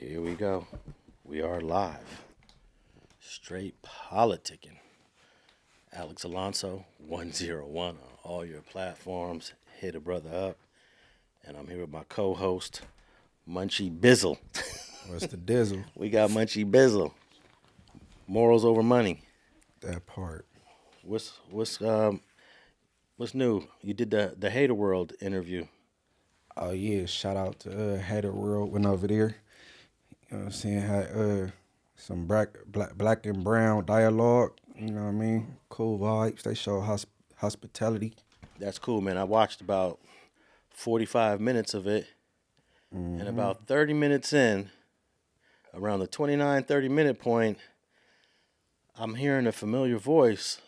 Here we go. We are live. Straight politicking. Alex Alonso, 101 on all your platforms. Hit a brother up. And I'm here with my co-host, Munchie Bizzle. What's the dizzle? We got Munchie Bizzle. Morals over money. That part. What's new? You did the Hater World interview. Oh yeah, shout out to Hater World went over there. You know what I'm saying? Had some black and brown dialogue. You know what I mean? Cool vibes. They show hospitality. That's cool, man. I watched about 45 minutes of it. And about 30 minutes in, around the 29, 30-minute point, I'm hearing a familiar voice,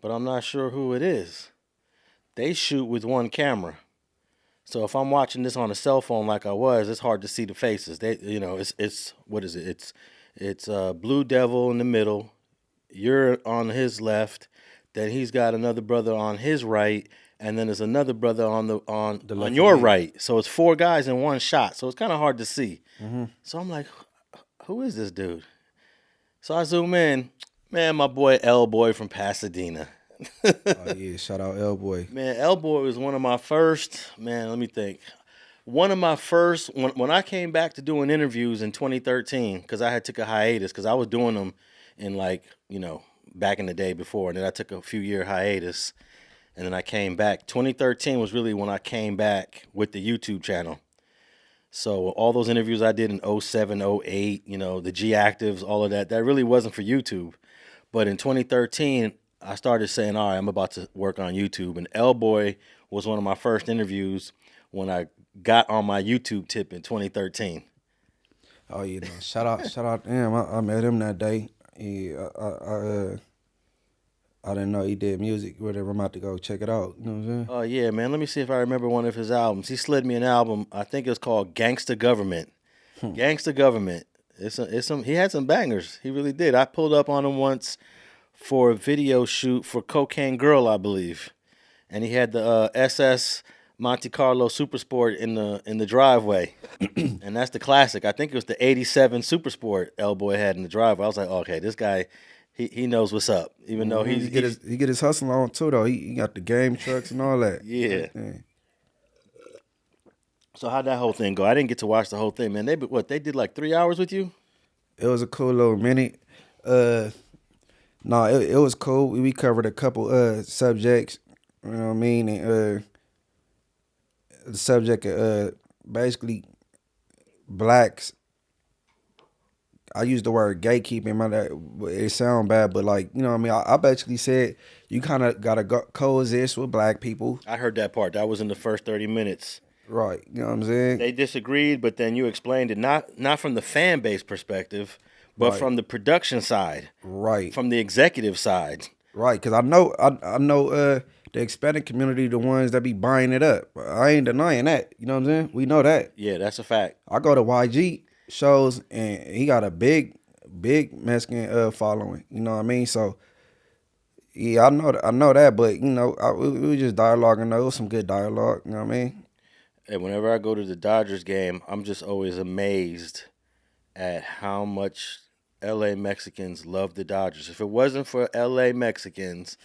but I'm not sure who it is. They shoot with one camera. So if I'm watching this on a cell phone like I was, it's hard to see the faces. It's what is it? It's Blue Devil in the middle. You're on his left. Then he's got another brother on his right, and then there's another brother on your right. So it's four guys in one shot. So it's kind of hard to see. So I'm like, who is this dude? So I zoom in. Man, my boy L-Boy from Pasadena. Oh yeah, shout out L-Boy. Man, L-Boy was one of my first, let me think. One of my first, when I came back to doing interviews in 2013, because I had took a hiatus, because I was doing them in back in the day before, and then I took a few year hiatus, and then I came back. 2013 was really when I came back with the YouTube channel. So all those interviews I did in 07, 08, the G-Actives, all of that really wasn't for YouTube. But in 2013, I started saying, all right, I'm about to work on YouTube. And L-Boy was one of my first interviews when I got on my YouTube tip in 2013. Oh yeah, no. shout out to him. I met him that day. I didn't know he did music. Whatever, I'm about to go check it out. You know what I'm saying? Oh yeah, man. Let me see if I remember one of his albums. He slid me an album. I think it's called Gangsta Government. Gangsta Government. He had some bangers. He really did. I pulled up on him once for a video shoot for Cocaine Girl, I believe, and he had the SS Monte Carlo Super Sport in the driveway, and that's the classic. I think it was the '87 Super Sport L-Boy had in the driveway. I was like, okay, this guy, he knows what's up, even though he get his hustle on too though. He got the game trucks and all that. Yeah. So how'd that whole thing go? I didn't get to watch the whole thing, man. They did like 3 hours with you? It was a cool little minute. No, it was cool. We covered a couple subjects, you know what I mean? And the subject basically blacks. I use the word gatekeeping. It sound bad, but you know what I mean? I basically said you kind of got to coexist with black people. I heard that part. That was in the first 30 minutes. Right. You know what I'm saying? They disagreed, but then you explained it not from the fan base perspective, but right. From the production side. Right. From the executive side. Right, because I know the Hispanic community, the ones that be buying it up. I ain't denying that. You know what I'm saying? We know that. Yeah, that's a fact. I go to YG shows, and he got a big Mexican following. You know what I mean? So, yeah, I know that, but, we were just dialoguing. It was some good dialogue. You know what I mean? And whenever I go to the Dodgers game, I'm just always amazed at how much L.A. Mexicans love the Dodgers. If it wasn't for L.A. Mexicans,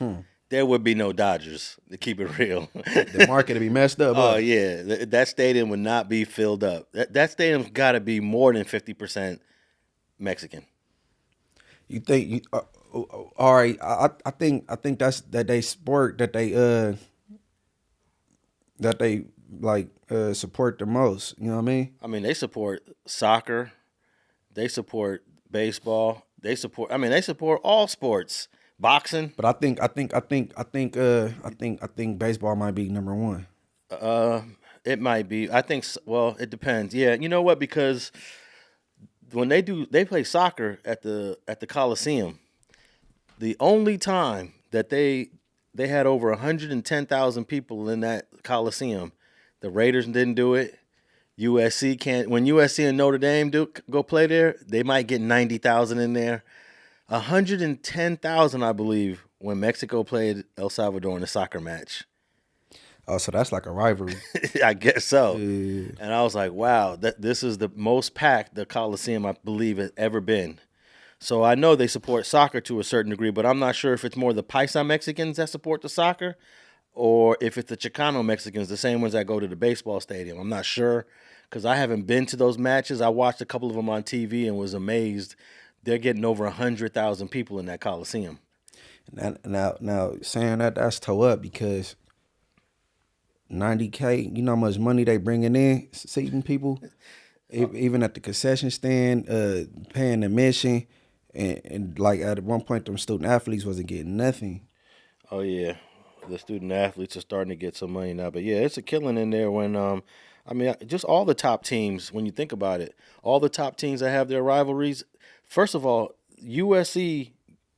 there would be no Dodgers, to keep it real. The market would be messed up. Oh, yeah. That stadium would not be filled up. That stadium's got to be more than 50% Mexican. You think all right, I think that's that they sport that they support the most. You know what I mean? I mean, they support soccer. They support baseball. They support all sports. Boxing. But I think baseball might be number one. It might be. I think. Well, it depends. Yeah, you know what? Because when they play soccer at the Coliseum. The only time that they had over 110,000 people in that Coliseum, the Raiders didn't do it. USC can't. When USC and Notre Dame go play there, they might get 90,000 in there. 110,000, I believe, when Mexico played El Salvador in a soccer match. Oh, so that's like a rivalry. I guess so. Yeah. And I was like, wow, this is the most packed the Coliseum, I believe, has ever been. So I know they support soccer to a certain degree, but I'm not sure if it's more the Paisa Mexicans that support the soccer or if it's the Chicano Mexicans, the same ones that go to the baseball stadium. I'm not sure because I haven't been to those matches. I watched a couple of them on TV and was amazed. They're getting over 100,000 people in that Coliseum. Now, saying that, that's toe up because 90K, you know how much money they bringing in, seating people? Even at the concession stand, paying admission, and like at one point, them student athletes wasn't getting nothing. Oh yeah, the student athletes are starting to get some money now. But yeah, it's a killing in there when I mean, just all the top teams. When you think about it, all the top teams that have their rivalries. First of all, USC,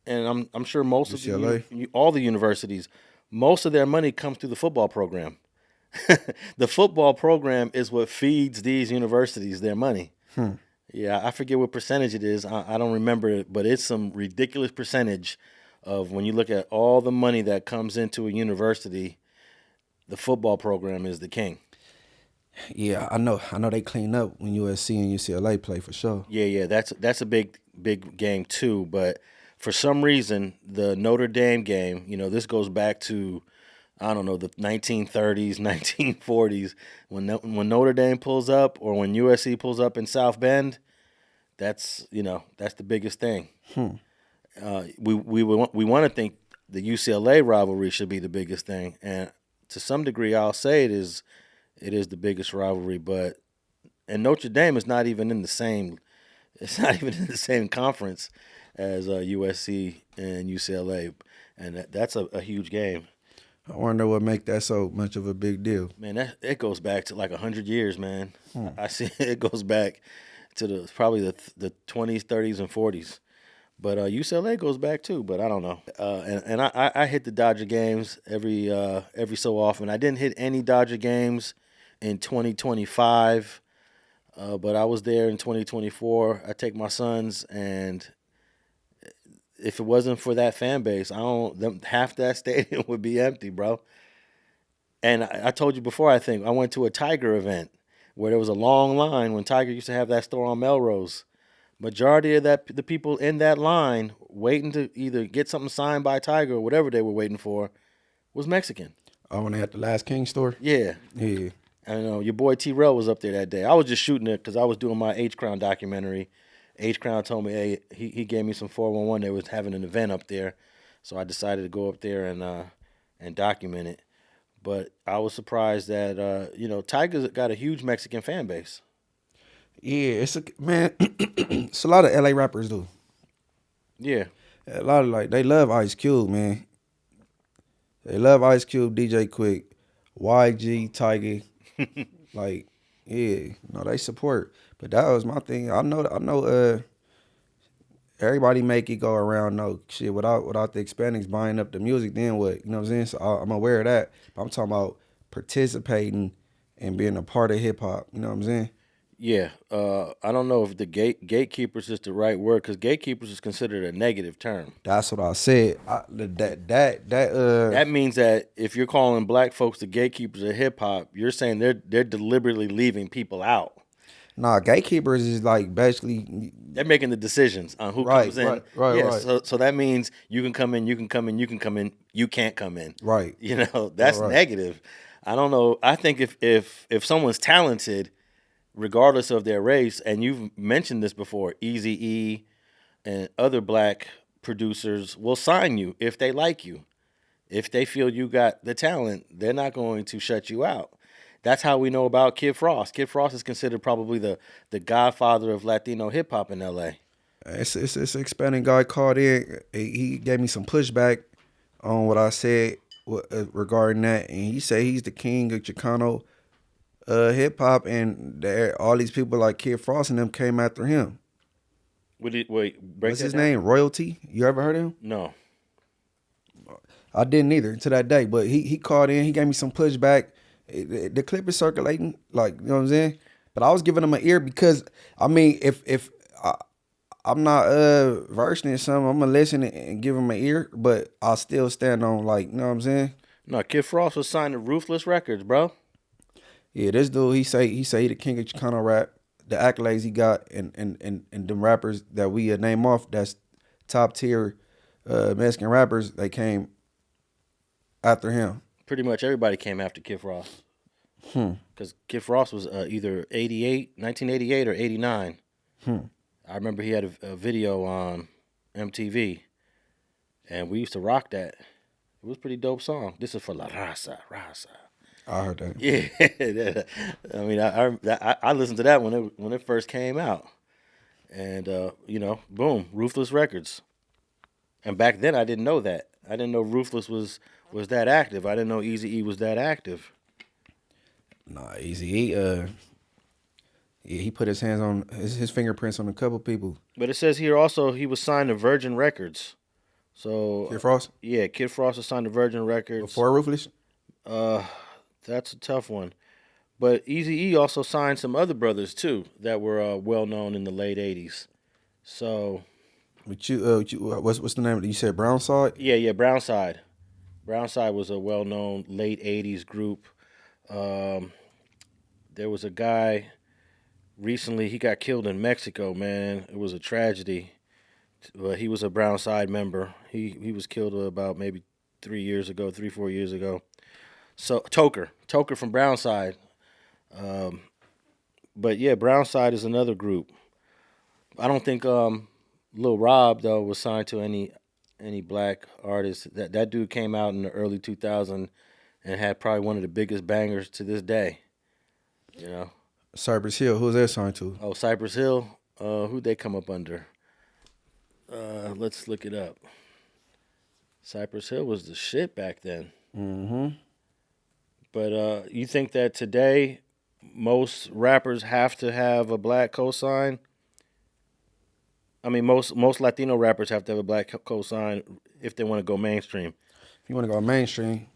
and I'm sure most of all the universities, most of their money comes through the football program. The football program is what feeds these universities their money. Yeah, I forget what percentage it is. I don't remember it, but it's some ridiculous percentage of when you look at all the money that comes into a university, the football program is the king. Yeah, I know they clean up when USC and UCLA play for sure. Yeah, that's a big game too. But for some reason, the Notre Dame game, this goes back to, I don't know, the 1930s, 1940s. When Notre Dame pulls up or when USC pulls up in South Bend, that's the biggest thing. We want to think the UCLA rivalry should be the biggest thing, and to some degree, I'll say it is the biggest rivalry. But and Notre Dame is not even in the same. It's not even in the same conference as USC and UCLA, and that's a huge game. I wonder what make that so much of a big deal. Man, it goes back to like 100 years, man. I see it goes back to probably the 20s, 30s, and 40s. But UCLA goes back too, but I don't know. And I hit the Dodger games every so often. I didn't hit any Dodger games in 2025, but I was there in 2024. I take my sons, and if it wasn't for that fan base, half that stadium would be empty, bro. And I told you before, I think I went to a Tiger event where there was a long line when Tiger used to have that store on Melrose. Majority of the people in that line waiting to either get something signed by Tiger or whatever they were waiting for was Mexican. Oh, when they had the Last King store? Yeah. Yeah. And your boy T-Rell was up there that day. I was just shooting it because I was doing my H-Crown documentary. H-Crown told me, hey, he gave me some 411. They was having an event up there. So I decided to go up there and document it. But I was surprised that, Tiger's got a huge Mexican fan base. Yeah, it's a lot of LA rappers though. Yeah. A lot of they love Ice Cube, man. They love Ice Cube, DJ Quick, YG, Tiger. They support. But that was my thing. I know everybody make it go around shit without the Hispanics buying up the music, then what? You know what I'm saying? So I'm aware of that. But I'm talking about participating and being a part of hip hop. You know what I'm saying? Yeah, I don't know if the gatekeepers is the right word because gatekeepers is considered a negative term. That's what I said. That means that if you're calling black folks the gatekeepers of hip hop, you're saying they're deliberately leaving people out. Nah, gatekeepers is like basically they're making the decisions on who comes in. Right. So that means you can come in, you can come in, you can come in, you can't come in. Right. That's negative. I don't know. I think if someone's talented, regardless of their race, and you've mentioned this before, Eazy E and other black producers will sign you if they like you. If they feel you got the talent, they're not going to shut you out. That's how we know about Kid Frost. Kid Frost is considered probably the godfather of Latino hip hop in LA. It's an expanding guy called in. He gave me some pushback on what I said regarding that, and he said he's the king of Chicano hip hop, and all these people like Kid Frost and them came after him. What's his name? Royalty. You ever heard of him? No. I didn't either to that day, but he called in. He gave me some pushback. The clip is circulating, like, you know what I'm saying. But I was giving him an ear because I mean, if I'm not versed in something, I'm gonna listen and give him an ear, but I'll still stand on, like, you know what I'm saying. No, Kid Frost was signed to Ruthless Records, bro. Yeah, this dude, he say he the king of Chicano rap. The accolades he got and them rappers that we name off, that's top tier Mexican rappers, they came after him. Pretty much everybody came after Kid Frost. Because Kid Frost was either 1988 or 89. I remember he had a video on MTV, and we used to rock that. It was a pretty dope song. This is for La Raza. I heard that. Yeah, I mean, I listened to that when it first came out, and boom, Ruthless Records. And back then, I didn't know that. I didn't know Ruthless was that active. I didn't know Eazy E was that active. Nah, Eazy E, yeah, he put his hands on his fingerprints on a couple people. But it says here also he was signed to Virgin Records. So Kid Frost? Yeah, Kid Frost was signed to Virgin Records. Before Ruthless? That's a tough one. But Eazy E also signed some other brothers too that were well known in the late '80s. So, what's the name? You said Brownside? Yeah, Brownside. Brownside was a well known late '80s group. There was a guy recently. He got killed in Mexico. Man, it was a tragedy. He was a Brownside member. He was killed about maybe 4 years ago. So Toker from Brownside. But yeah, Brownside is another group. I don't think Lil Rob though was signed to any black artists. That dude came out in the early 2000s and had probably one of the biggest bangers to this day. You know. Cypress Hill. Who's that signed to? Oh, Cypress Hill. Who'd they come up under? Let's look it up. Cypress Hill was the shit back then. Mm-hmm. But you think that today most rappers have to have a black cosign? I mean, most Latino rappers have to have a black cosign if they want to go mainstream. If you want to go mainstream,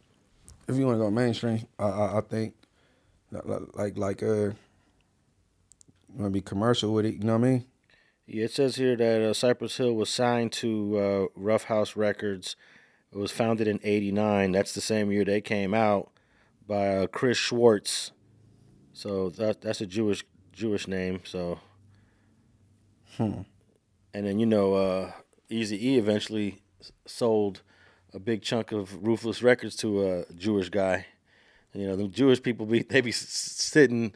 I think like you want to be commercial with it. You know what I mean? Yeah, it says here that Cypress Hill was signed to Rough House Records. It was founded in '89. That's the same year they came out, by Chris Schwartz. So that's a Jewish name. So, and then Eazy E eventually sold a big chunk of Ruthless Records to a Jewish guy. And, the Jewish people they be sitting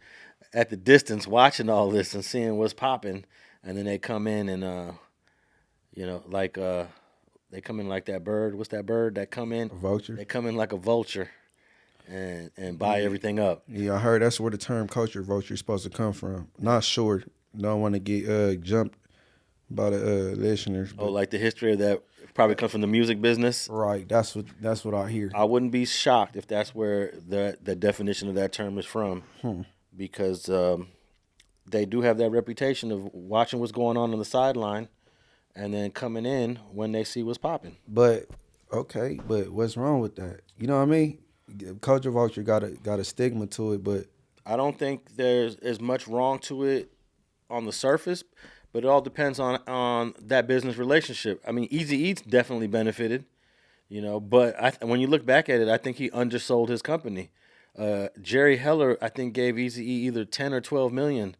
at the distance watching all this and seeing what's popping, and then they come in and they come in like that bird. What's that bird that come in? A vulture. They come in like a vulture. And buy everything up. Yeah, I heard that's where the term culture vulture is supposed to come from. Not sure. Don't want to get jumped by the listeners. Oh, like the history of that probably comes from the music business? Right. That's what I hear. I wouldn't be shocked if that's where the definition of that term is from. Because they do have that reputation of watching what's going on the sideline and then coming in when they see what's popping. But what's wrong with that? You know what I mean? Culture vulture got a stigma to it, but I don't think there's as much wrong to it on the surface, but it all depends on that business relationship. I mean, Eazy E's definitely benefited, but when you look back at it, I think he undersold his company. Jerry Heller, I think, gave Eazy E either 10 or 12 million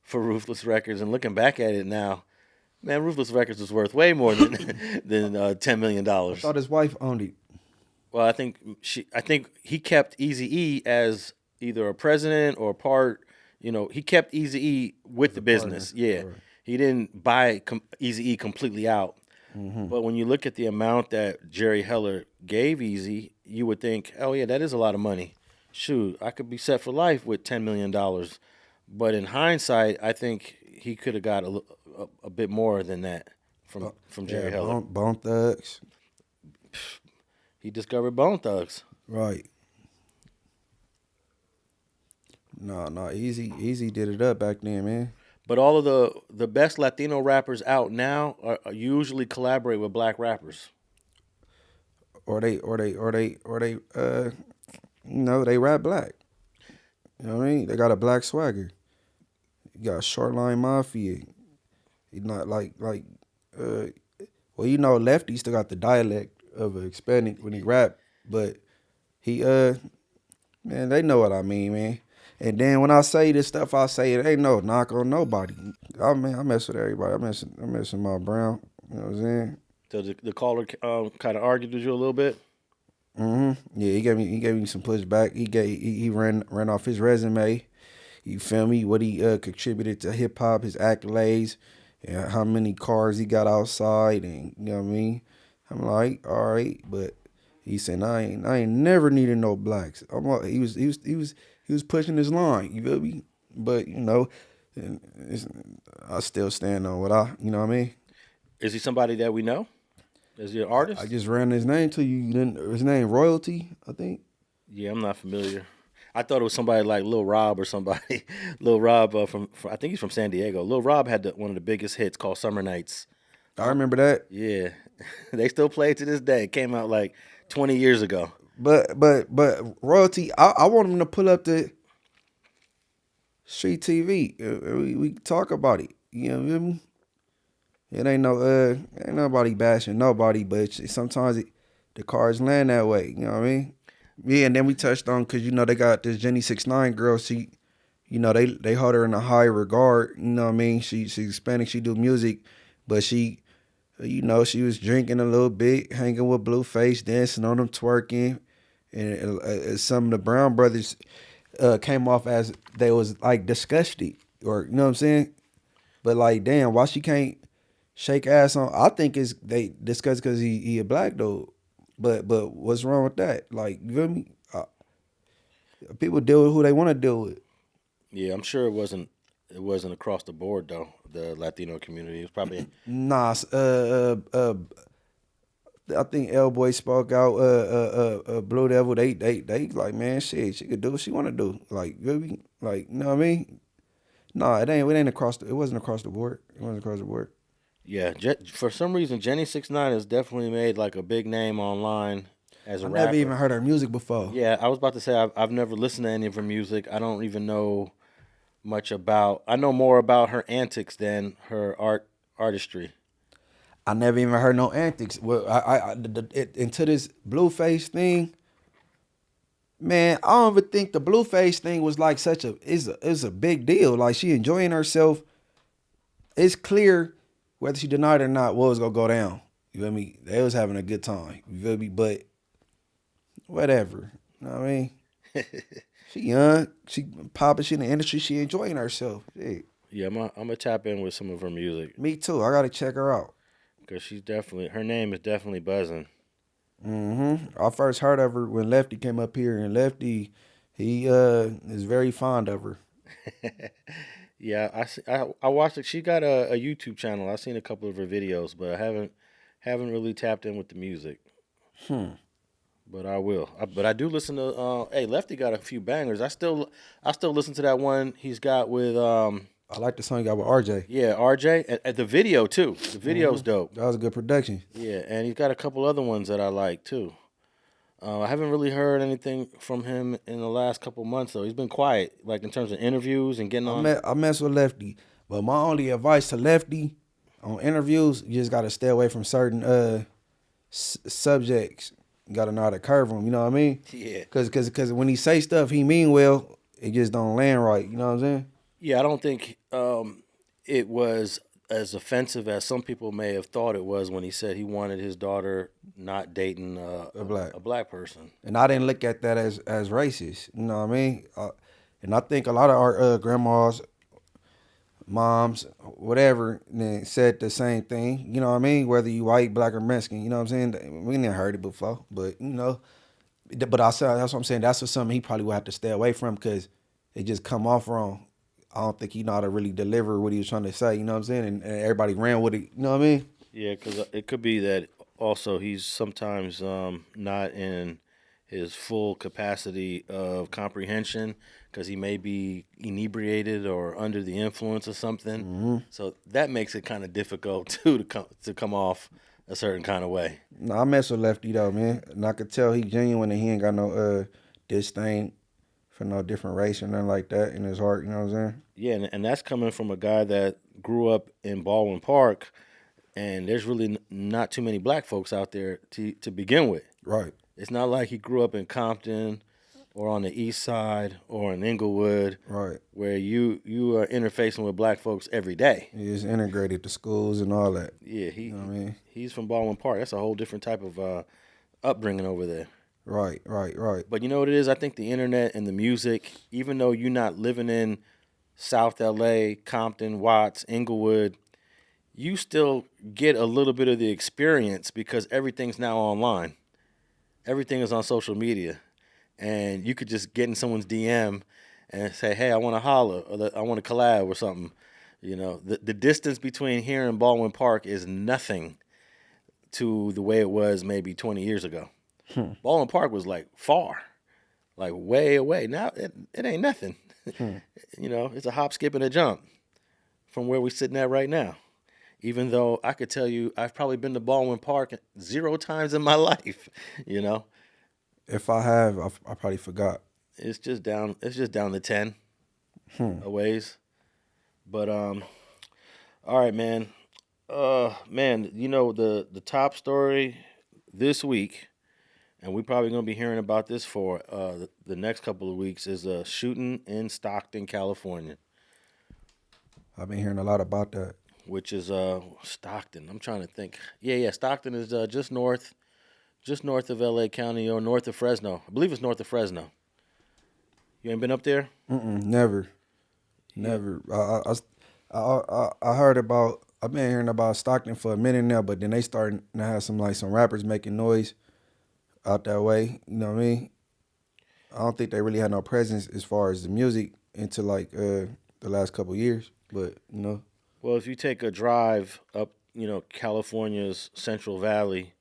for Ruthless Records, and looking back at it now, man, Ruthless Records was worth way more than $10 million. I thought his wife owned it. Well, I think he kept Eazy E as either a president or part. He kept Eazy E with the business. Partner. Yeah, right. He didn't buy Eazy E completely out. Mm-hmm. But when you look at the amount that Jerry Heller gave Eazy, you would think, oh yeah, that is a lot of money. Shoot, I could be set for life with $10 million. But in hindsight, I think he could have got a bit more than that from Jerry Heller. Bone Thugs. He discovered Bone Thugs. Right. No, Eazy did it up back then, man. But all of the best Latino rappers out now are usually collaborate with black rappers. Or they they rap black. You know what I mean? They got a black swagger. You got Shoreline Mafia. You not Lefty still got the dialect of a Hispanic when he rap, but He man, they know what I mean, man. And then when I say this stuff, I say it ain't no knock on nobody. I mean, I mess with everybody. I mess with my Brown. You know what I'm saying? So the caller kind of argued with you a little bit. Yeah, he gave me some pushback. He ran off his resume. You feel me? What he contributed to hip hop, his accolades, and how many cars he got outside, and you know what I mean. I'm like, all right, but he said I ain't never needed no blacks. I'm like, he was pushing his line. You feel me? But you know, I still stand on what you know what I mean. Is he somebody that we know? Is he an artist? I just ran his name to you. His name Royalty, I think. Yeah, I'm not familiar. I thought it was somebody like Lil Rob or somebody. Lil Rob from I think he's from San Diego. Lil Rob had one of the biggest hits called Summer Nights. I remember that. Yeah, they still play it to this day. It came out like 20 years ago. But Royalty, I want him to pull up the Street TV. We talk about it. You know what I mean? It ain't nobody bashing nobody, but sometimes the cards land that way. You know what I mean? Yeah, and then we touched on because you know they got this Jenny69 girl. She, you know they hold her in a high regard. You know what I mean? She's Hispanic. She do music, but she, you know, she was drinking a little bit, hanging with Blueface, dancing on them, twerking, and some of the Brown brothers came off as they was like disgusted, or you know what I'm saying? But like, damn, why she can't shake ass on? I think they discuss because he a black dude. But what's wrong with that? Like, you feel me? People deal with who they want to deal with. Yeah, I'm sure it wasn't across the board though. The Latino community, it was probably Nah, I think L Boy spoke out. Blue Devil, they like, man, shit, she could do what she want to do. Like, you feel me? Like, you know what I mean? Nah, it ain't across. It wasn't across the board. It wasn't across the board. yeah. For some reason, Jenny69 has definitely made like a big name online as a rapper. I never even heard her music before. Yeah, I was about to say I've never listened to any of her music. I don't even know much about. I know more about her antics than her artistry. I never even heard no antics. Well, into this Blueface thing, man, I don't even think the Blueface thing was like is a big deal. Like, she enjoying herself. It's clear whether she denied it or not what was gonna go down. You feel me? They was having a good time. You feel me? But whatever. You know what I mean? She young. She popping. She in the industry. She enjoying herself. Shit. Yeah, I'm gonna tap in with some of her music Me too. I gotta check her out. because her name is definitely buzzing. I first heard of her when Lefty came up here, and Lefty, he is very fond of her. Yeah, I watched it. She got a YouTube channel. I've seen a couple of her videos, but I haven't really tapped in with the music. But I will. But I do listen to. Hey, Lefty got a few bangers. I still listen to that one he's got with. I like the song you got with RJ. Yeah, RJ. And the video too. The video's dope. That was a good production. Yeah, and he's got a couple other ones that I like too. I haven't really heard anything from him in the last couple months though. He's been quiet, like in terms of interviews and getting on. I mess with Lefty, but my only advice to Lefty on interviews, you just gotta stay away from certain subjects. You gotta know how to curve them. You know what I mean? Yeah. Cause when he say stuff, he mean well. It just don't land right. You know what I'm saying? Yeah, I don't think it was as offensive as some people may have thought it was when he said he wanted his daughter not dating a black person. And I didn't look at that as racist. You know what I mean? And I think a lot of our grandmas, moms, whatever, said the same thing. You know what I mean? Whether you white, black, or Mexican. You know what I'm saying? We didn't heard it before, but you know. But I said that's what I'm saying. That's just something he probably would have to stay away from because it just come off wrong. I don't think he know how to really deliver what he was trying to say. You know what I'm saying? And everybody ran with it. You know what I mean? Yeah, because it could be that also he's sometimes not in his full capacity of comprehension because he may be inebriated or under the influence of something. So that makes it kind of difficult too to come off a certain kind of way. No, I mess with Lefty though, man. And I could tell he genuine and he ain't got no disdain for no different race or nothing like that in his heart. You know what I'm saying? Yeah, and that's coming from a guy that grew up in Baldwin Park, and there's really not too many black folks out there to begin with. Right. It's not like he grew up in Compton or on the East Side or in Inglewood, Right. where you are interfacing with black folks every day. He's integrated to schools and all that. Yeah, You know what I mean? he's from Baldwin Park. That's a whole different type of upbringing over there. Right. But you know what it is? I think the internet and the music, even though you're not living in South LA, Compton, Watts, Inglewood, you still get a little bit of the experience because everything's now online. Everything is on social media. And you could just get in someone's DM and say, hey, I want to holler or I want to collab or something. You know, the distance between here and Baldwin Park is nothing to the way it was maybe 20 years ago. Baldwin Park was like far, like way away. Now it ain't nothing. You know, it's a hop, skip, and a jump from where we're sitting at right now. Even though I could tell you I've probably been to Baldwin Park 0 times in my life, you know. If I have, I probably forgot. It's just down to 10 a ways. But all right, man. Man, you know the top story this week, and we're probably gonna be hearing about this for the next couple of weeks, is a shooting in Stockton, California. I've been hearing a lot about that. Which is Stockton. I'm trying to think. Yeah. Stockton is just north of LA County or north of Fresno. I believe it's north of Fresno. You ain't been up there? Never. I heard about. I've been hearing about Stockton for a minute now, but then they starting to have some rappers making noise out that way. You know what I mean? I don't think they really had no presence as far as the music until like the last couple of years. But you know. Well, if you take a drive up, you know, California's Central Valley,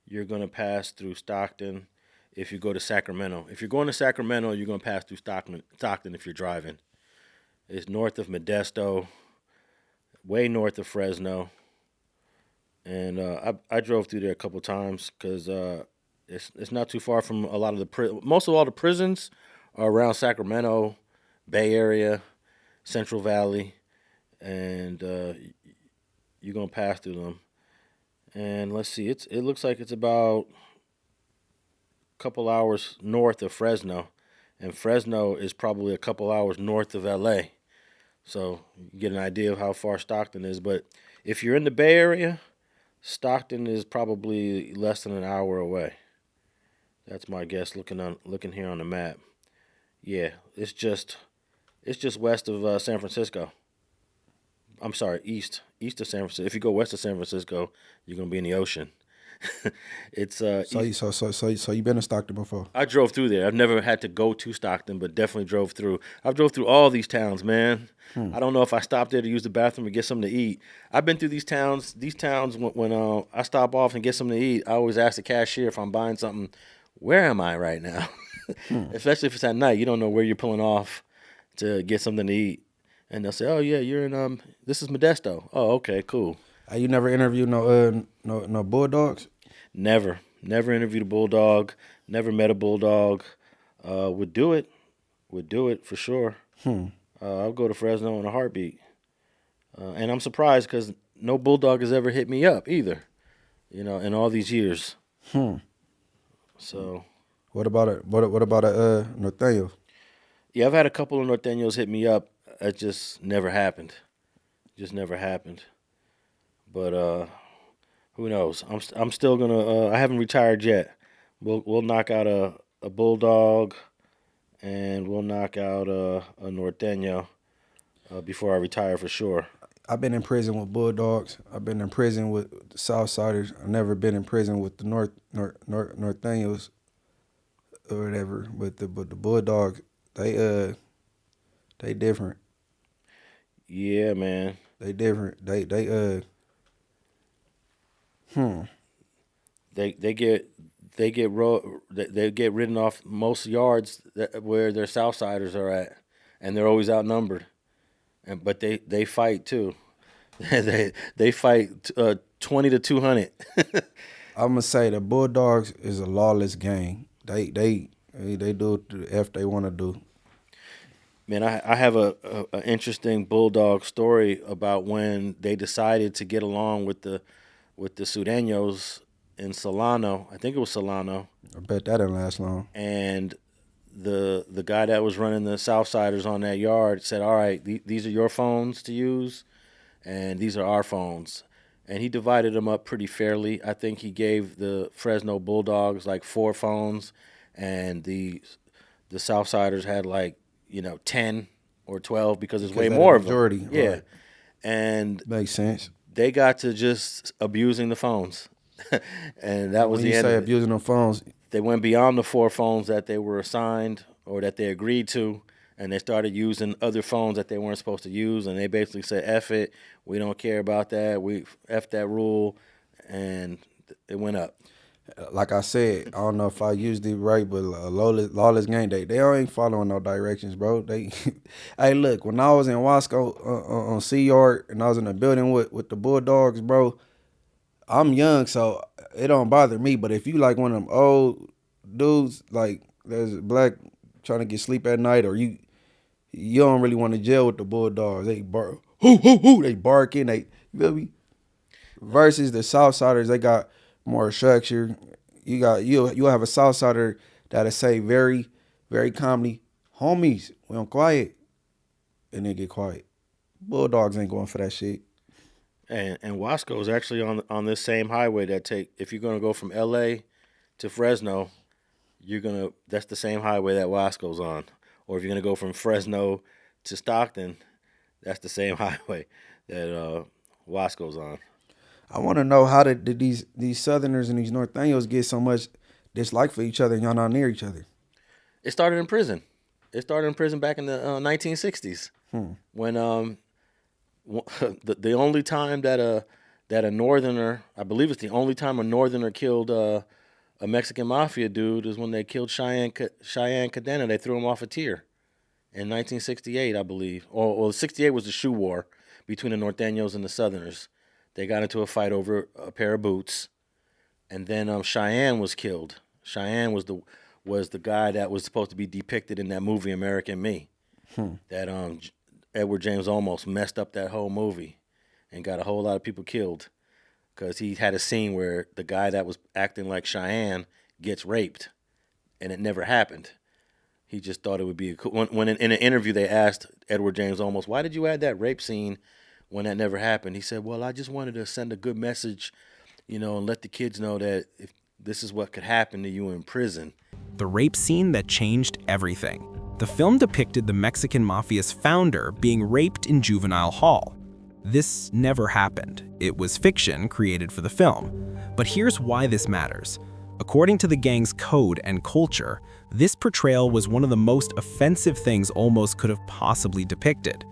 you're going to pass through Stockton. If you go to Sacramento, if you're going to Sacramento, you're going to pass through Stockton if you're driving. It's north of Modesto, way north of Fresno. And I drove through there a couple times because it's not too far from a lot of most of all the prisons are around Sacramento, Bay Area, Central Valley. And you're gonna pass through them, and let's see. It looks like it's about a couple hours north of Fresno, and Fresno is probably a couple hours north of LA. So you get an idea of how far Stockton is. But if you're in the Bay Area, Stockton is probably less than an hour away. That's my guess. Looking here on the map. Yeah, it's just west of San Francisco. I'm sorry, east of San Francisco. If you go west of San Francisco, you're gonna be in the ocean. It's So you been to Stockton before? I drove through there. I've never had to go to Stockton, but definitely drove through. I've drove through all these towns, man. I don't know if I stopped there to use the bathroom or get something to eat. I've been through these towns. These towns when I stop off and get something to eat, I always ask the cashier if I'm buying something, where am I right now? Especially if it's at night, you don't know where you're pulling off to get something to eat. And they'll say, "Oh yeah, you're in this is Modesto." Oh, okay, cool. You never interviewed no bulldogs? Never interviewed a bulldog. Never met a bulldog. Would do it for sure. I'll go to Fresno in a heartbeat. And I'm surprised because no bulldog has ever hit me up either. You know, in all these years. So. What about a Norteño? Yeah, I've had a couple of Norteños hit me up. It just never happened. But who knows? I'm still gonna. I haven't retired yet. We'll knock out a bulldog, and we'll knock out a Norteño before I retire for sure. I've been in prison with bulldogs. I've been in prison with the Southsiders. I've never been in prison with the Norteños or whatever. But the bulldogs, they different. Yeah, man. They different. They get ridden off most yards where their Southsiders are at, and they're always outnumbered. But they fight too. they fight 20 to 200. I'm gonna say the Bulldogs is a lawless gang. They do the F they want to do. Man, I have a interesting bulldog story about when they decided to get along with the Sureños in Solano. I think it was Solano. I bet that didn't last long. And the guy that was running the Southsiders on that yard said, all right, these are your phones to use, and these are our phones. And he divided them up pretty fairly. I think he gave the Fresno Bulldogs like 4 phones, and the Southsiders had like, 10 or 12 because there's way more of them. Majority. Yeah. Right. And Makes sense. they got to just abusing the phones. And that was When the you end say of it. abusing the phones, They went beyond the 4 phones that they were assigned or that they agreed to, and they started using other phones that they weren't supposed to use, and they basically said, F it, we don't care about that, we F that rule, and it went up. like I said, I don't know if I used it right, but lawless gang, they ain't following no directions, bro. They, hey, look, when I was in Wasco on C Yard and I was in the building with the Bulldogs, bro, I'm young, so it don't bother me. But if you like one of them old dudes, like there's a black trying to get sleep at night, or you don't really want to jail with the Bulldogs, they bark, hoo, hoo, hoo, they barking, you feel me? Versus the Southsiders, they got more structure. You'll have a Southsider that'll say very, very calmly, homies, we on quiet, and then get quiet. Bulldogs ain't going for that shit. And Wasco is actually on this same highway if you're gonna go from LA to Fresno, that's the same highway that Wasco's on. Or if you're gonna go from Fresno to Stockton, that's the same highway that Wasco's on. I want to know how did these Southerners and these Northanians get so much dislike for each other and y'all not near each other? It started in prison. It started in prison back in the 1960s when the only time that a Northerner, I believe it's the only time a Northerner killed a Mexican Mafia dude is when they killed Cheyenne Cadena. They threw him off a tier in 1968, I believe. Well, 68 was the shoe war between the Norteños and the Southerners. They got into a fight over a pair of boots, and then Cheyenne was killed. Cheyenne was the guy that was supposed to be depicted in that movie American Me. That Edward James almost messed up that whole movie and got a whole lot of people killed because he had a scene where the guy that was acting like Cheyenne gets raped, and it never happened. He just thought it would be when in an interview they asked Edward James almost, why did you add that rape scene when that never happened? He said, well, I just wanted to send a good message, and let the kids know that if this is what could happen to you in prison. The rape scene that changed everything. The film depicted the Mexican Mafia's founder being raped in juvenile hall. This never happened. It was fiction created for the film. But here's why this matters. According to the gang's code and culture, this portrayal was one of the most offensive things Olmos could have possibly depicted.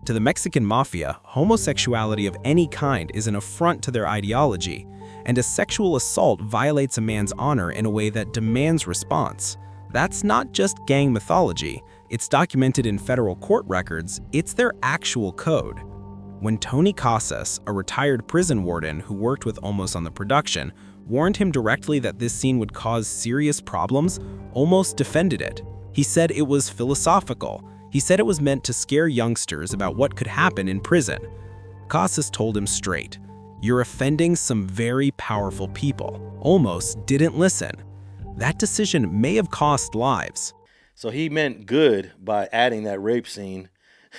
To the Mexican Mafia, homosexuality of any kind is an affront to their ideology, and a sexual assault violates a man's honor in a way that demands response. That's not just gang mythology, it's documented in federal court records, it's their actual code. When Tony Casas, a retired prison warden who worked with Olmos on the production, warned him directly that this scene would cause serious problems, Olmos defended it. He said it was philosophical. He said it was meant to scare youngsters about what could happen in prison. Casas told him straight, "You're offending some very powerful people." Olmos didn't listen. That decision may have cost lives. So he meant good by adding that rape scene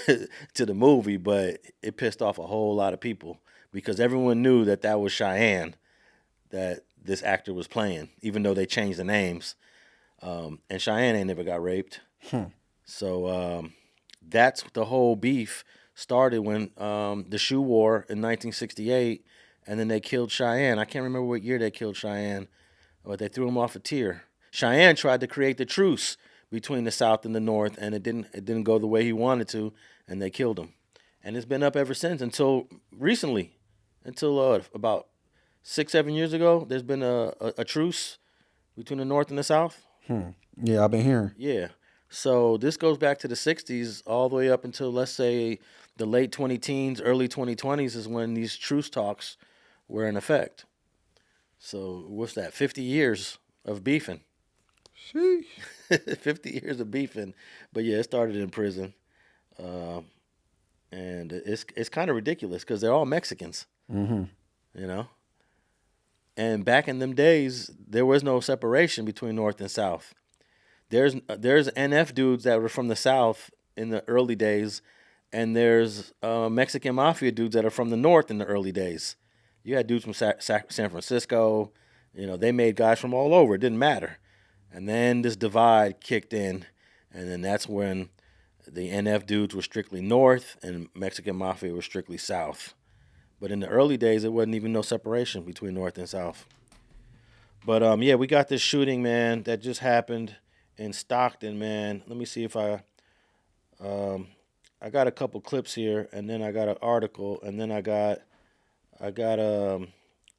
to the movie, but it pissed off a whole lot of people because everyone knew that was Cheyenne that this actor was playing, even though they changed the names. And Cheyenne ain't never got raped. So that's the whole beef started when the shoe war in 1968, and then they killed Cheyenne. I can't remember what year they killed Cheyenne, but they threw him off a tier. Cheyenne tried to create the truce between the South and the North, and it didn't go the way he wanted to, and they killed him. And it's been up ever since until recently, until about 6-7 years ago. There's been a truce between the North and the South. Yeah, I've been hearing. Yeah. So this goes back to the 60s all the way up until, let's say, the late 20-teens, early 2020s is when these truce talks were in effect. So what's that, 50 years of beefing? Sheesh. 50 years of beefing. But yeah, it started in prison. And it's kind of ridiculous because they're all Mexicans, you know? And back in them days, there was no separation between North and South. There's NF dudes that were from the South in the early days, and there's Mexican Mafia dudes that are from the North in the early days. You had dudes from San Francisco. You know, they made guys from all over. It didn't matter. And then this divide kicked in, and then that's when the NF dudes were strictly North and Mexican Mafia was strictly South. But in the early days, there wasn't even no separation between North and South. But, yeah, we got this shooting, man, that just happened in Stockton, man. Let me see if I got a couple clips here, and then I got an article, and then I got a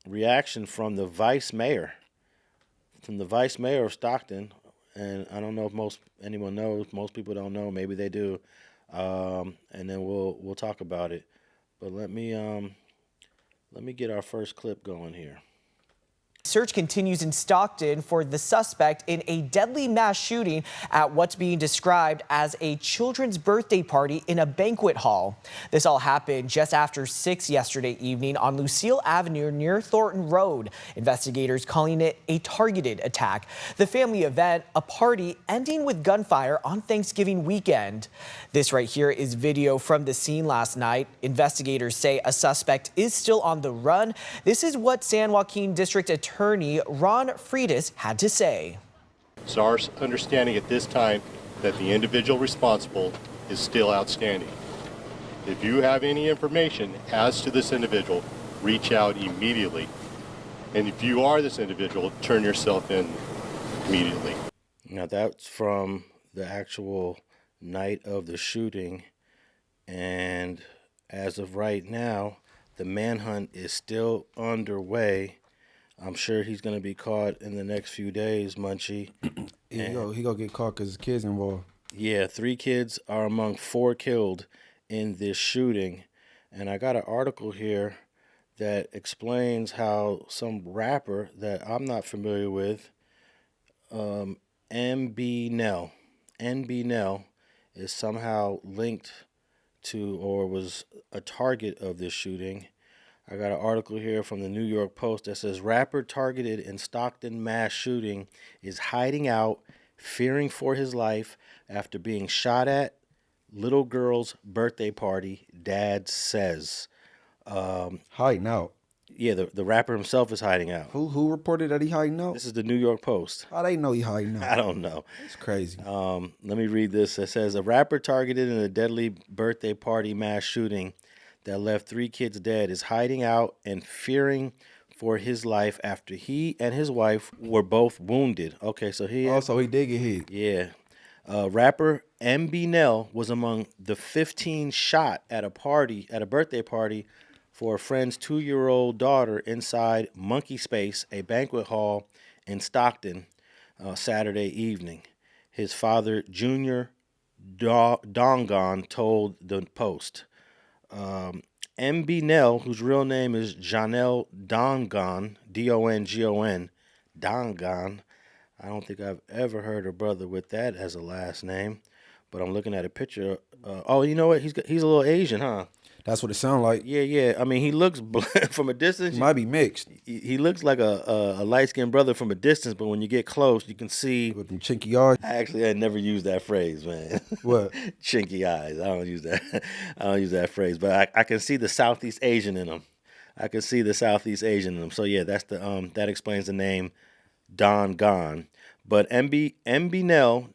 reaction from the vice mayor of Stockton. And I don't know if anyone knows. Most people don't know. Maybe they do. And then we'll talk about it. But let me get our first clip going here. Search continues in Stockton for the suspect in a deadly mass shooting at what's being described as a children's birthday party in a banquet hall. This all happened just after 6 yesterday evening on Lucille Avenue near Thornton Road. Investigators calling it a targeted attack. The family event, a party ending with gunfire on Thanksgiving weekend. This right here is video from the scene last night. Investigators say a suspect is still on the run. This is what San Joaquin District Attorney Ron Freitas had to say. It's our understanding at this time that the individual responsible is still outstanding. If you have any information as to this individual, reach out immediately. And if you are this individual, turn yourself in immediately. Now that's from the actual night of the shooting. And as of right now, the manhunt is still underway. I'm sure he's going to be caught in the next few days, Munchie. He gonna get caught because his kids involved. Yeah, 3 kids are among 4 killed in this shooting. And I got an article here that explains how some rapper that I'm not familiar with, NBMel, is somehow linked to or was a target of this shooting. I got an article here from the New York Post that says rapper targeted in Stockton mass shooting is hiding out, fearing for his life after being shot at. Little girl's birthday party, dad says. Hiding out. Yeah, the rapper himself is hiding out. Who reported that he hiding out? This is the New York Post. How they know he hiding out? I don't know. It's crazy. Let me read this. It says a rapper targeted in a deadly birthday party mass shooting that left 3 kids dead is hiding out and fearing for his life after he and his wife were both wounded. Okay, so he did get hit. Yeah. Rapper NBMel was among the 15 shot at a birthday party for a friend's 2-year-old daughter inside Monkey Space, a banquet hall in Stockton, Saturday evening. His father, Junior Dongon, told the Post. NBMel, whose real name is Janelle Dongon, Dongon, Dongon. I don't think I've ever heard a brother with that as a last name, but I'm looking at a picture. Oh, you know what? He's a little Asian, huh? That's what it sounds like. Yeah. I mean, he looks from a distance. He might be mixed. He looks like a light-skinned brother from a distance, but when you get close, you can see. With them chinky eyes. Actually, I never used that phrase, man. What? Chinky eyes. I don't use that. I don't use that phrase, but I can see the Southeast Asian in him. So yeah, that's that explains the name Don Gon. But NBMel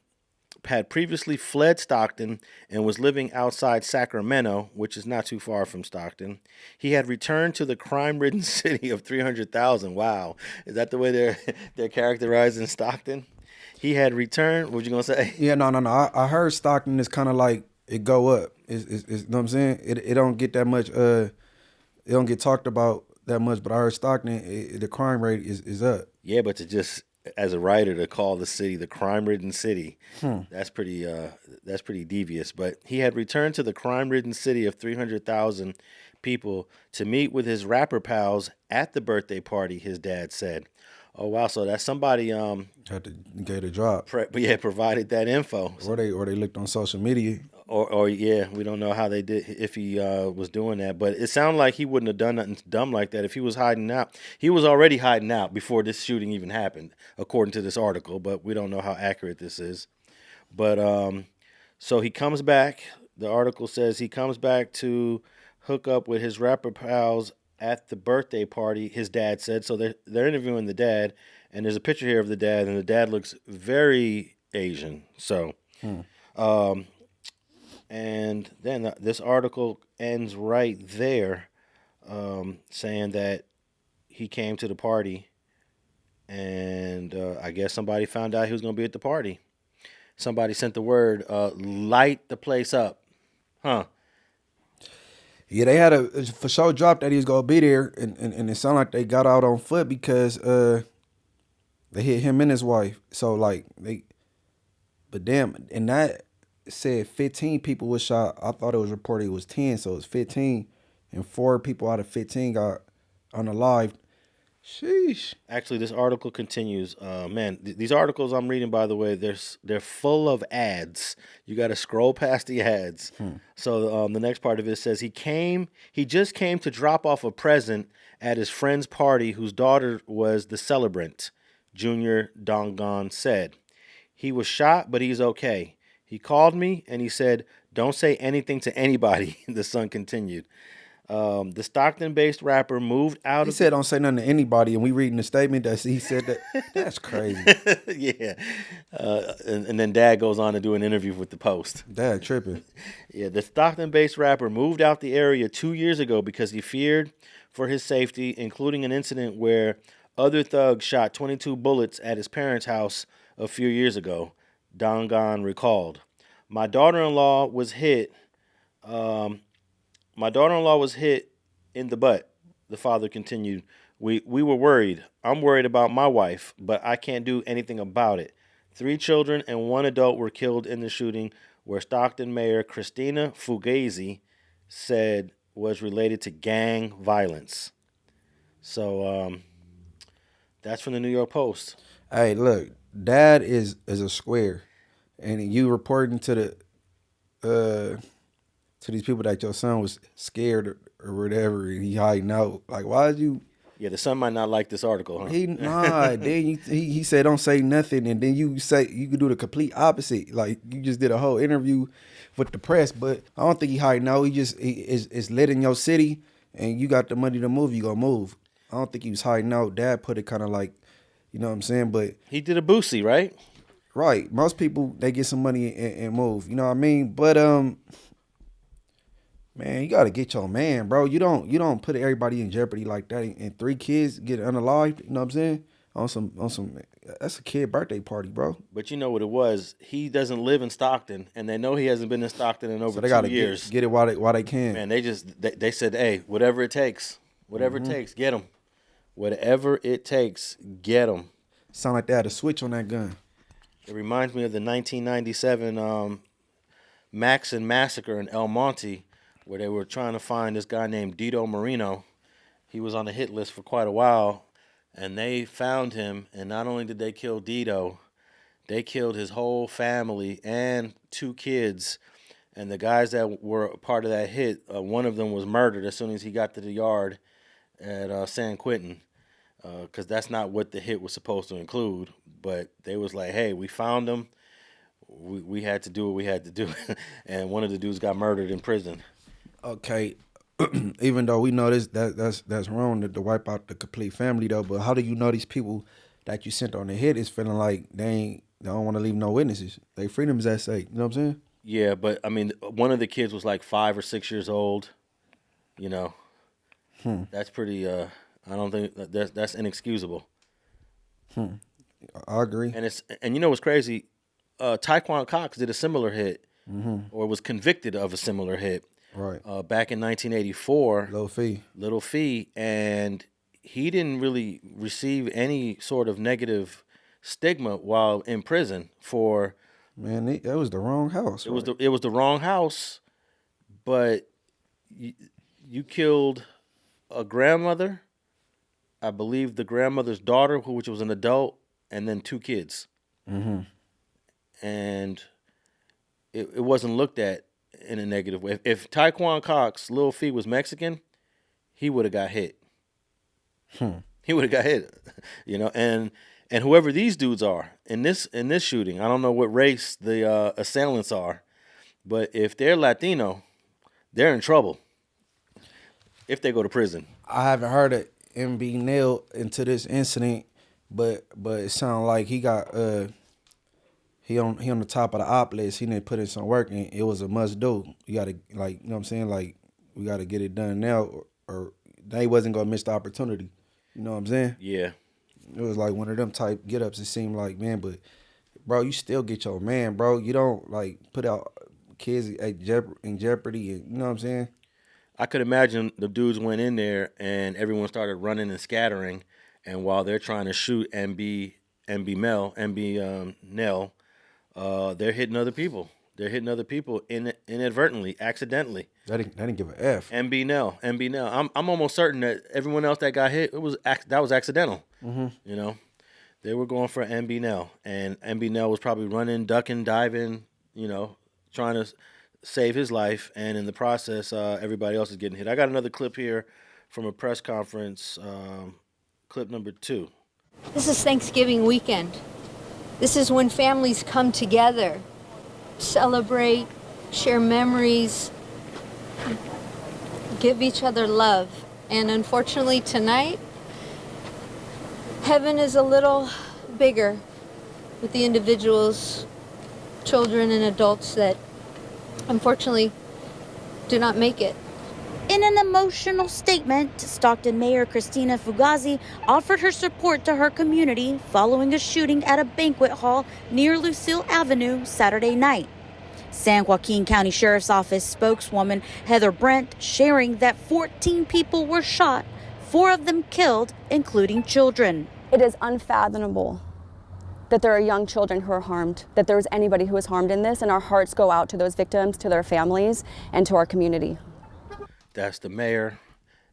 had previously fled Stockton and was living outside Sacramento, which is not too far from Stockton. He had returned to the crime-ridden city of 300,000. Wow. Is that the way they're characterized in Stockton? He had returned. What you going to say? Yeah, no. I heard Stockton is kind of like it go up. It's you know what I'm saying? It don't get that much, it don't get talked about that much, but I heard Stockton, the crime rate is up. Yeah, but to just, as a writer, to call the city the crime-ridden city, that's pretty devious. But he had returned to the crime-ridden city of 300,000 people to meet with his rapper pals at the birthday party, his dad said. Oh, wow, so that's somebody had to get a drop. provided that info. Or they looked on social media. Or yeah, we don't know how they did if he was doing that, but it sounded like he wouldn't have done nothing dumb like that if he was hiding out. He was already hiding out before this shooting even happened, according to this article. But we don't know how accurate this is. But so he comes back. The article says he comes back to hook up with his rapper pals at the birthday party. His dad said so. They're interviewing the dad, and there's a picture here of the dad, and the dad looks very Asian. So. And then this article ends right there, saying that he came to the party, and I guess somebody found out he was going to be at the party. Somebody sent the word, light the place up. Huh. Yeah, they had a for sure drop that he was going to be there, and it sounded like they got out on foot because they hit him and his wife. So, like, but damn, and that said 15 people was shot. I thought it was reported it was 10, so it's 15, and 4 people out of 15 got unalived. Sheesh. Actually, this article continues. Man, these articles I'm reading, by the way, they're full of ads. You got to scroll past the ads. So the next part of it says he just came to drop off a present at his friend's party whose daughter was the celebrant, Junior Dongon said. He was shot, but he's okay. He called me and he said, "Don't say anything to anybody," the son continued. The Stockton-based rapper moved out He of... said don't say nothing to anybody, and we reading the statement that he said that. That's crazy. Yeah. And then Dad goes on to do an interview with the Post. Dad tripping. Yeah, the Stockton-based rapper moved out the area 2 years ago because he feared for his safety, including an incident where other thugs shot 22 bullets at his parents' house a few years ago. Dongon recalled. My daughter-in-law was hit in the butt, the father continued. We were worried. I'm worried about my wife, but I can't do anything about it. 3 children and 1 adult were killed in the shooting, where Stockton Mayor Christina Fugazi said was related to gang violence. So that's from the New York Post. Hey, look, Dad is a square, and you reporting to these people that your son was scared or whatever, and he hiding out. Like, why did you? Yeah, the son might not like this article, huh? Then he said don't say nothing, and then you say you could do the complete opposite. Like, you just did a whole interview with the press, but I don't think he hiding out. He is lit in your city, and you got the money to move, you gonna move. I don't think he was hiding out. Dad put it kind of like, you know what I'm saying? But he did a Boosie, right? Right. Most people, they get some money and move. You know what I mean? But man, you gotta get your man, bro. You don't put everybody in jeopardy like that. And 3 kids get unalived. You know what I'm saying? On some. That's a kid birthday party, bro. But you know what it was? He doesn't live in Stockton, and they know he hasn't been in Stockton in over So they 2 gotta years. get it while they can. Man, they said, hey, whatever it takes, it takes, get him. Whatever it takes, get him. Sound like they had a switch on that gun. It reminds me of the 1997 Maxon massacre in El Monte, where they were trying to find this guy named Dito Moreno. He was on the hit list for quite a while, and they found him. And not only did they kill Dito, they killed his whole family and 2 kids. And the guys that were part of that hit, one of them was murdered as soon as he got to the yard at San Quentin, because that's not what the hit was supposed to include. But they was like, hey, we found him. We had to do what we had to do. And one of the dudes got murdered in prison. Okay. Even though we know that's wrong to wipe out the complete family though, but how do you know these people that you sent on the hit is feeling like they don't want to leave no witnesses? They freedom is at stake. You know what I'm saying? Yeah, but I mean, one of the kids was like 5 or 6 years old. You know, that's pretty. I don't think that's inexcusable. I agree. And you know what's crazy? Taekwon Cox did a similar hit, or was convicted of a similar hit. Right. Back in 1984. Little fee, and he didn't really receive any sort of negative stigma while in prison for. Man, that was the wrong house. It was the wrong house, but you killed a grandmother, I believe the grandmother's daughter, which was an adult, and then 2 kids. And it wasn't looked at in a negative way. If Taekwon Cox, Lil Fee, was Mexican, he would have got hit. He would have got hit, you know. And whoever these dudes are in this shooting, I don't know what race the assailants are, but if they're Latino, they're in trouble if they go to prison. I haven't heard of NBMel into this incident, but it sounds like he got he on the top of the op list. He didn't put in some work, and it was a must do. You gotta, like, you know what I'm saying, like, we gotta get it done now, or they wasn't gonna miss the opportunity. You know what I'm saying? Yeah. It was like one of them type get ups. It seemed like, man, but bro, you still get your man, bro. You don't like put out kids in jeopardy, and you know what I'm saying? I could imagine the dudes went in there and everyone started running and scattering, and while they're trying to shoot NBMel, they're hitting other people. They're hitting other people inadvertently, accidentally. They didn't give a F. NBMel. I'm almost certain that everyone else that got hit, that was accidental. You know, they were going for NBMel, and NBMel was probably running, ducking, diving, you know, trying to save his life, and in the process, everybody else is getting hit. I got another clip here from a press conference, clip number 2. This is Thanksgiving weekend. This is when families come together, celebrate, share memories, give each other love. And unfortunately tonight, heaven is a little bigger with the individuals, children and adults that unfortunately do not make it. In an emotional statement, Stockton Mayor Christina Fugazi offered her support to her community following a shooting at a banquet hall near Lucille Avenue Saturday night. San Joaquin County Sheriff's Office spokeswoman Heather Brent sharing that 14 people were shot, 4 of them killed, including children. It is unfathomable that there are young children who are harmed, that there was anybody who was harmed in this, and our hearts go out to those victims, to their families, and to our community. That's the mayor.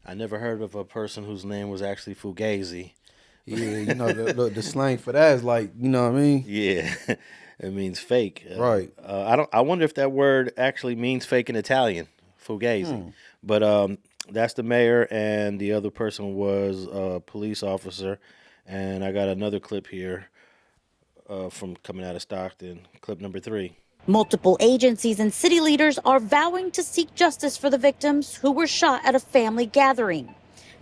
I never heard of a person whose name was actually Fugazi. Yeah, you know, the slang for that is like, you know what I mean? Yeah, it means fake. Right. I wonder if that word actually means fake in Italian, Fugazi. But that's the mayor, and the other person was a police officer. And I got another clip here from coming out of Stockton, clip number 3. Multiple agencies and city leaders are vowing to seek justice for the victims who were shot at a family gathering.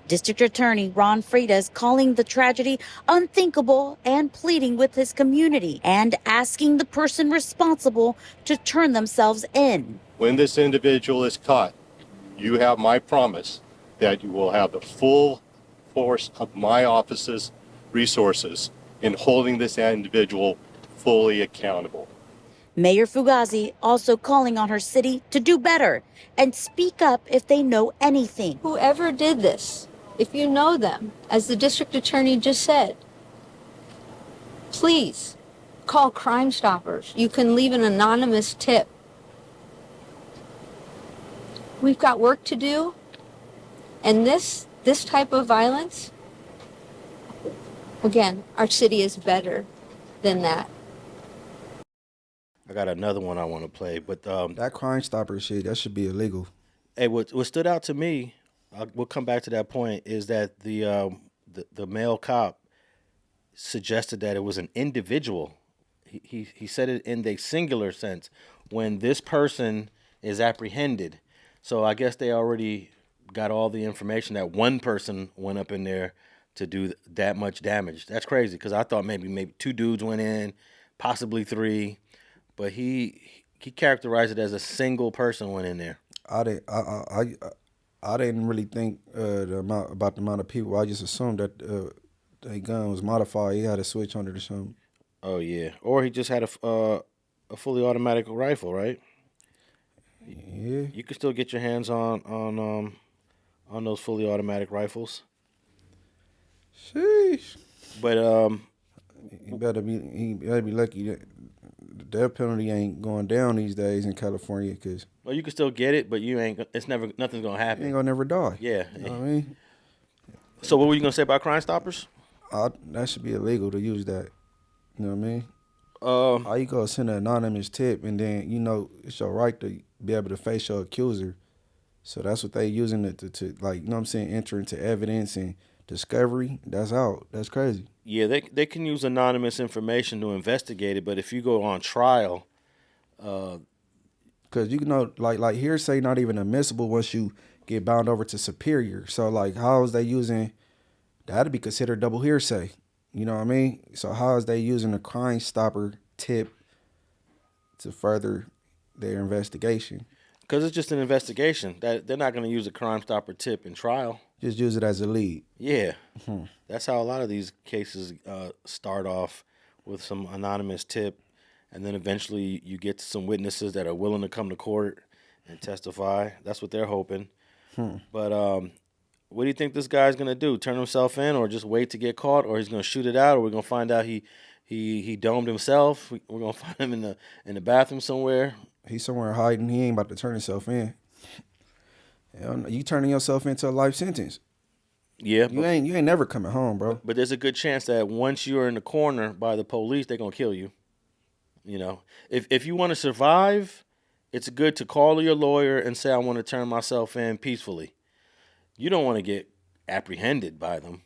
District Attorney Ron Freitas calling the tragedy unthinkable and pleading with his community and asking the person responsible to turn themselves in. When this individual is caught, you have my promise that you will have the full force of my office's resources in holding this individual fully accountable. Mayor Fugazi also calling on her city to do better and speak up if they know anything. Whoever did this, if you know them, as the district attorney just said, please call Crime Stoppers. You can leave an anonymous tip. We've got work to do, and this type of violence, again, our city is better than that. I got another one I want to play, but That Crime Stopper shit, that should be illegal. hey, what stood out to me, we'll come back to that point, is that the male cop suggested that it was an individual. He said it in the singular sense when this person is apprehended. So I guess they already got all the information that one person went up in there to do that much damage. That's crazy, because I thought maybe 2 dudes went in, possibly 3. But he characterized it as a single person went in there. I didn't really think about the amount of people. I just assumed that the gun was modified. He had a switch on it or something. Oh yeah, or he just had a fully automatic rifle, right? Yeah. You can still get your hands on those fully automatic rifles. Sheesh. But He better be lucky that the death penalty ain't going down these days in California, because well, you can still get it, but you ain't. Nothing's gonna you happen. ain't gonna never die. Yeah. You know what I mean? So what were you gonna say about Crime Stoppers? That should be illegal to use that. You know what I mean? How you go send an anonymous tip, and then, you know, it's your right to be able to face your accuser. So that's what they using it to like, you know what I'm saying, enter into evidence and discovery. That's out. That's crazy. Yeah, they can use anonymous information to investigate it, but if you go on trial, Cause you know, like hearsay not even admissible once you get bound over to superior. So like, how is they using that'd be considered double hearsay? You know what I mean? So how is they using a Crime Stopper tip to further their investigation? because it's just an investigation, that they're not going to use a Crime Stopper tip in trial. Just use it as a lead. Yeah, that's how a lot of these cases start off, with some anonymous tip, and then eventually you get to some witnesses that are willing to come to court and testify. That's what they're hoping. But what do you think this guy's gonna do? Turn himself in, or just wait to get caught, or he's gonna shoot it out, or we're gonna find out he domed himself? We're gonna find him in the bathroom somewhere. He's somewhere hiding. He ain't about to turn himself in. You turning yourself into a life sentence. Yeah, You ain't never coming home, bro. but there's a good chance that once you're in the corner by the police, they're gonna kill you. You know, if you want to survive, it's good to call your lawyer and say, I want to turn myself in peacefully. You don't want to get apprehended by them.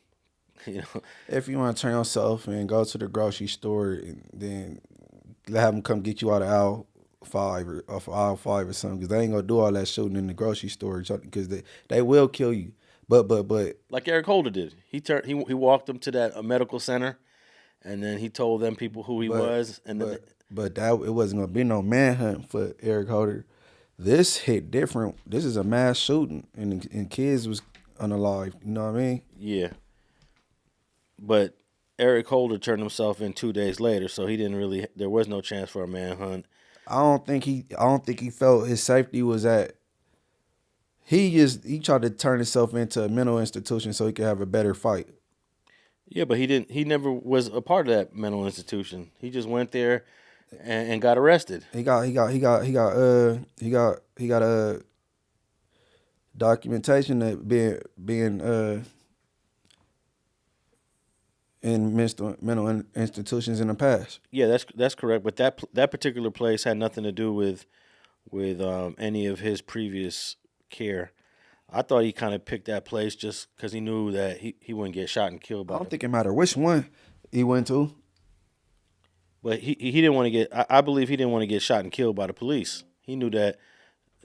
You know, If you want to turn yourself and go to the grocery store and then have them come get you out of aisle 5 or off aisle 5 or something, because they ain't gonna do all that shooting in the grocery store, because they will kill you. But like Eric Holder did. He walked them to that medical center, and then he told them people who he was, and then but that it wasn't gonna be no manhunt for Eric Holder. This hit different. This is a mass shooting, and kids was unalive. You know what I mean? yeah. But Eric Holder turned himself in 2 days later, so he didn't really. There was no chance for a manhunt. I don't think he felt his safety was at. He tried to turn himself into a mental institution so he could have a better fight. Yeah, but he didn't. He never was a part of that mental institution. He just went there and got arrested. He got documentation that being in mental institutions in the past. Yeah, that's correct. But that particular place had nothing to do with any of his previous care. I thought he kind of picked that place just because he knew that he wouldn't get shot and killed by I don't think it matter which one he went to. But he didn't want to get. I believe he didn't want to get shot and killed by the police. He knew that,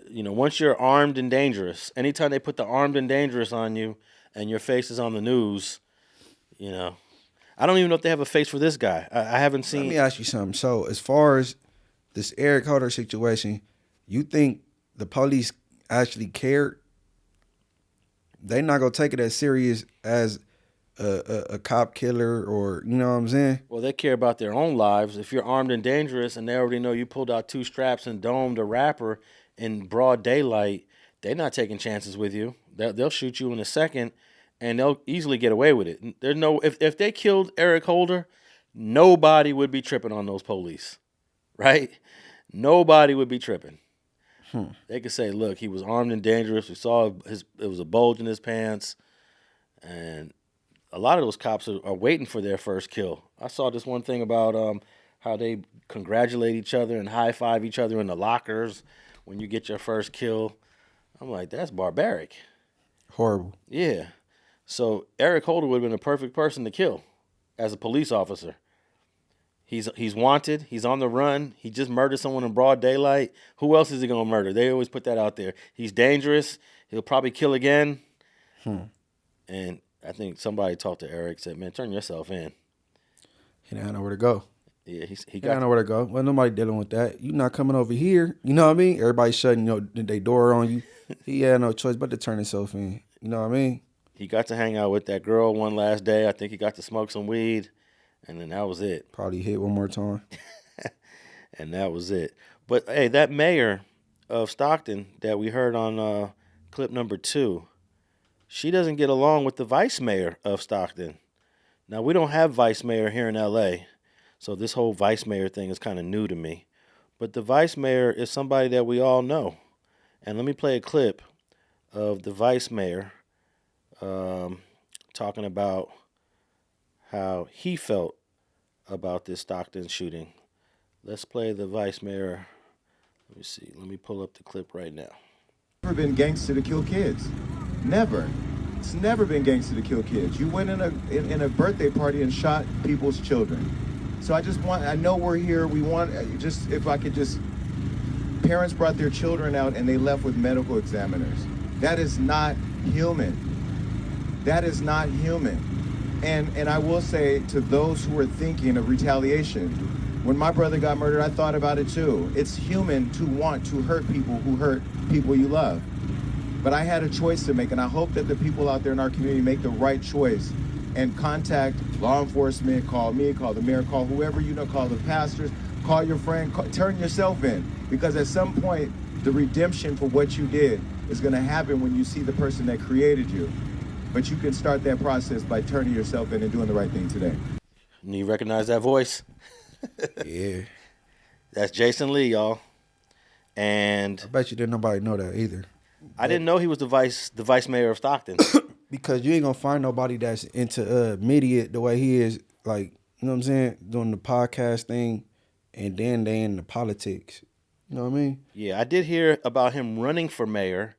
once you're armed and dangerous, anytime they put the armed and dangerous on you, and your face is on the news, I don't even know if they have a face for this guy. I haven't seen. Let me ask you something. So as far as this Eric Holder situation, you think the police actually cared? They not gonna take it as serious as a cop killer, or you know what I'm saying? Well, they care about their own lives. If you're armed and dangerous, and they already know you pulled out 2 straps and domed a rapper in broad daylight, they're not taking chances with you. They'll shoot you in a second, and they'll easily get away with it. There's no if they killed Eric Holder, nobody would be tripping on those police, right? Nobody would be tripping. They could say, look, he was armed and dangerous. We saw it was a bulge in his pants. And a lot of those cops are waiting for their first kill. I saw this one thing about how they congratulate each other and high-five each other in the lockers when you get your first kill. I'm like, that's barbaric. Horrible. Yeah. So Eric Holder would have been a perfect person to kill as a police officer. He's wanted. He's on the run. He just murdered someone in broad daylight. Who else is he going to murder? They always put that out there. He's dangerous. He'll probably kill again. And I think somebody talked to Eric, said, man, turn yourself in. He didn't know where to go. Yeah, he got know where to go. Well, nobody dealing with that. You not coming over here. You know what I mean? Everybody shutting their door on you. He had no choice but to turn himself in. You know what I mean? He got to hang out with that girl one last day. I think he got to smoke some weed. And then that was it. Probably hit one more time. And that was it. But, hey, that mayor of Stockton that we heard on clip number 2, she doesn't get along with the vice mayor of Stockton. Now, we don't have vice mayor here in L.A., so this whole vice mayor thing is kind of new to me. But the vice mayor is somebody that we all know. And let me play a clip of the vice mayor talking about how he felt about this Stockton shooting. Let's play the vice mayor. Let me see. Let me pull up the clip right now. Never been gangster to kill kids. Never. It's never been gangster to kill kids. You went in a birthday party and shot people's children. So I know we're here. We want, if I could just, parents brought their children out and they left with medical examiners. That is not human. That is not human. And I will say to those who are thinking of retaliation, when my brother got murdered, I thought about it too. It's human to want to hurt people who hurt people you love. But I had a choice to make, and I hope that the people out there in our community make the right choice and contact law enforcement, call me, call the mayor, call whoever you know, call the pastors, call your friend, turn yourself in. Because at some point, the redemption for what you did is gonna happen when you see the person that created you. But you can start that process by turning yourself in and doing the right thing today. You recognize that voice? Yeah. That's Jason Lee, y'all. And I bet you didn't nobody know that either. I didn't know he was the vice mayor of Stockton. Because you ain't gonna find nobody that's into media the way he is, like, you know what I'm saying, doing the podcast thing, and then they in the politics. You know what I mean? Yeah, I did hear about him running for mayor,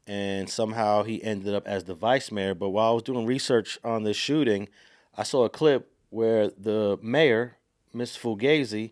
and somehow he ended up as the vice mayor. But while I was doing research on this shooting, I saw a clip where the mayor, Miss Fugazi,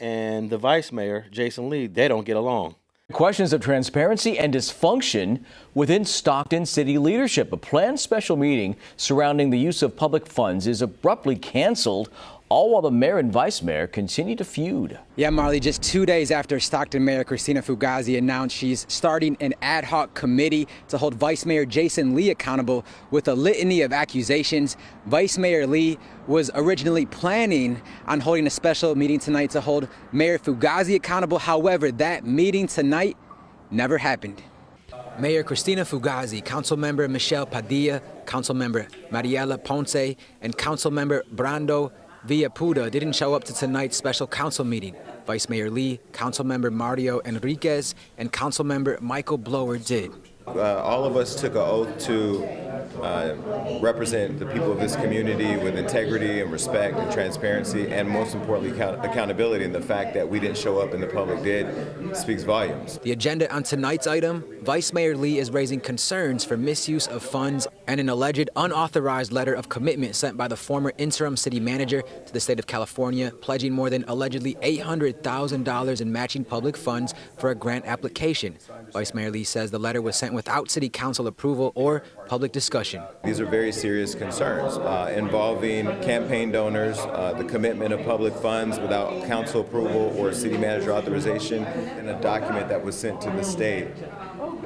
and the vice mayor, Jason Lee, they don't get along. Questions of transparency and dysfunction within Stockton city leadership. A planned special meeting surrounding the use of public funds is abruptly canceled, all while the mayor and vice mayor continue to feud. Yeah, Marley, just 2 days after Stockton Mayor Christina Fugazi announced she's starting an ad hoc committee to hold Vice Mayor Jason Lee accountable with a litany of accusations. Vice Mayor Lee was originally planning on holding a special meeting tonight to hold Mayor Fugazi accountable. However, that meeting tonight never happened. Mayor Christina Fugazi, Councilmember Michelle Padilla, Councilmember Mariela Ponce, and Councilmember Brando Villapuda didn't show up to tonight's special council meeting. Vice Mayor Lee, Councilmember Mario Enriquez, and Councilmember Michael Blower did. All of us took an oath to represent the people of this community with integrity and respect and transparency, and most importantly, accountability. And the fact that we didn't show up and the public did speaks volumes. The agenda on tonight's item, Vice Mayor Lee is raising concerns for misuse of funds and an alleged unauthorized letter of commitment sent by the former interim city manager to the state of California, pledging more than allegedly $800,000 in matching public funds for a grant application. Vice Mayor Lee says the letter was sent without city council approval or public discussion. These are very serious concerns involving campaign donors, the commitment of public funds without council approval or city manager authorization, and a document that was sent to the state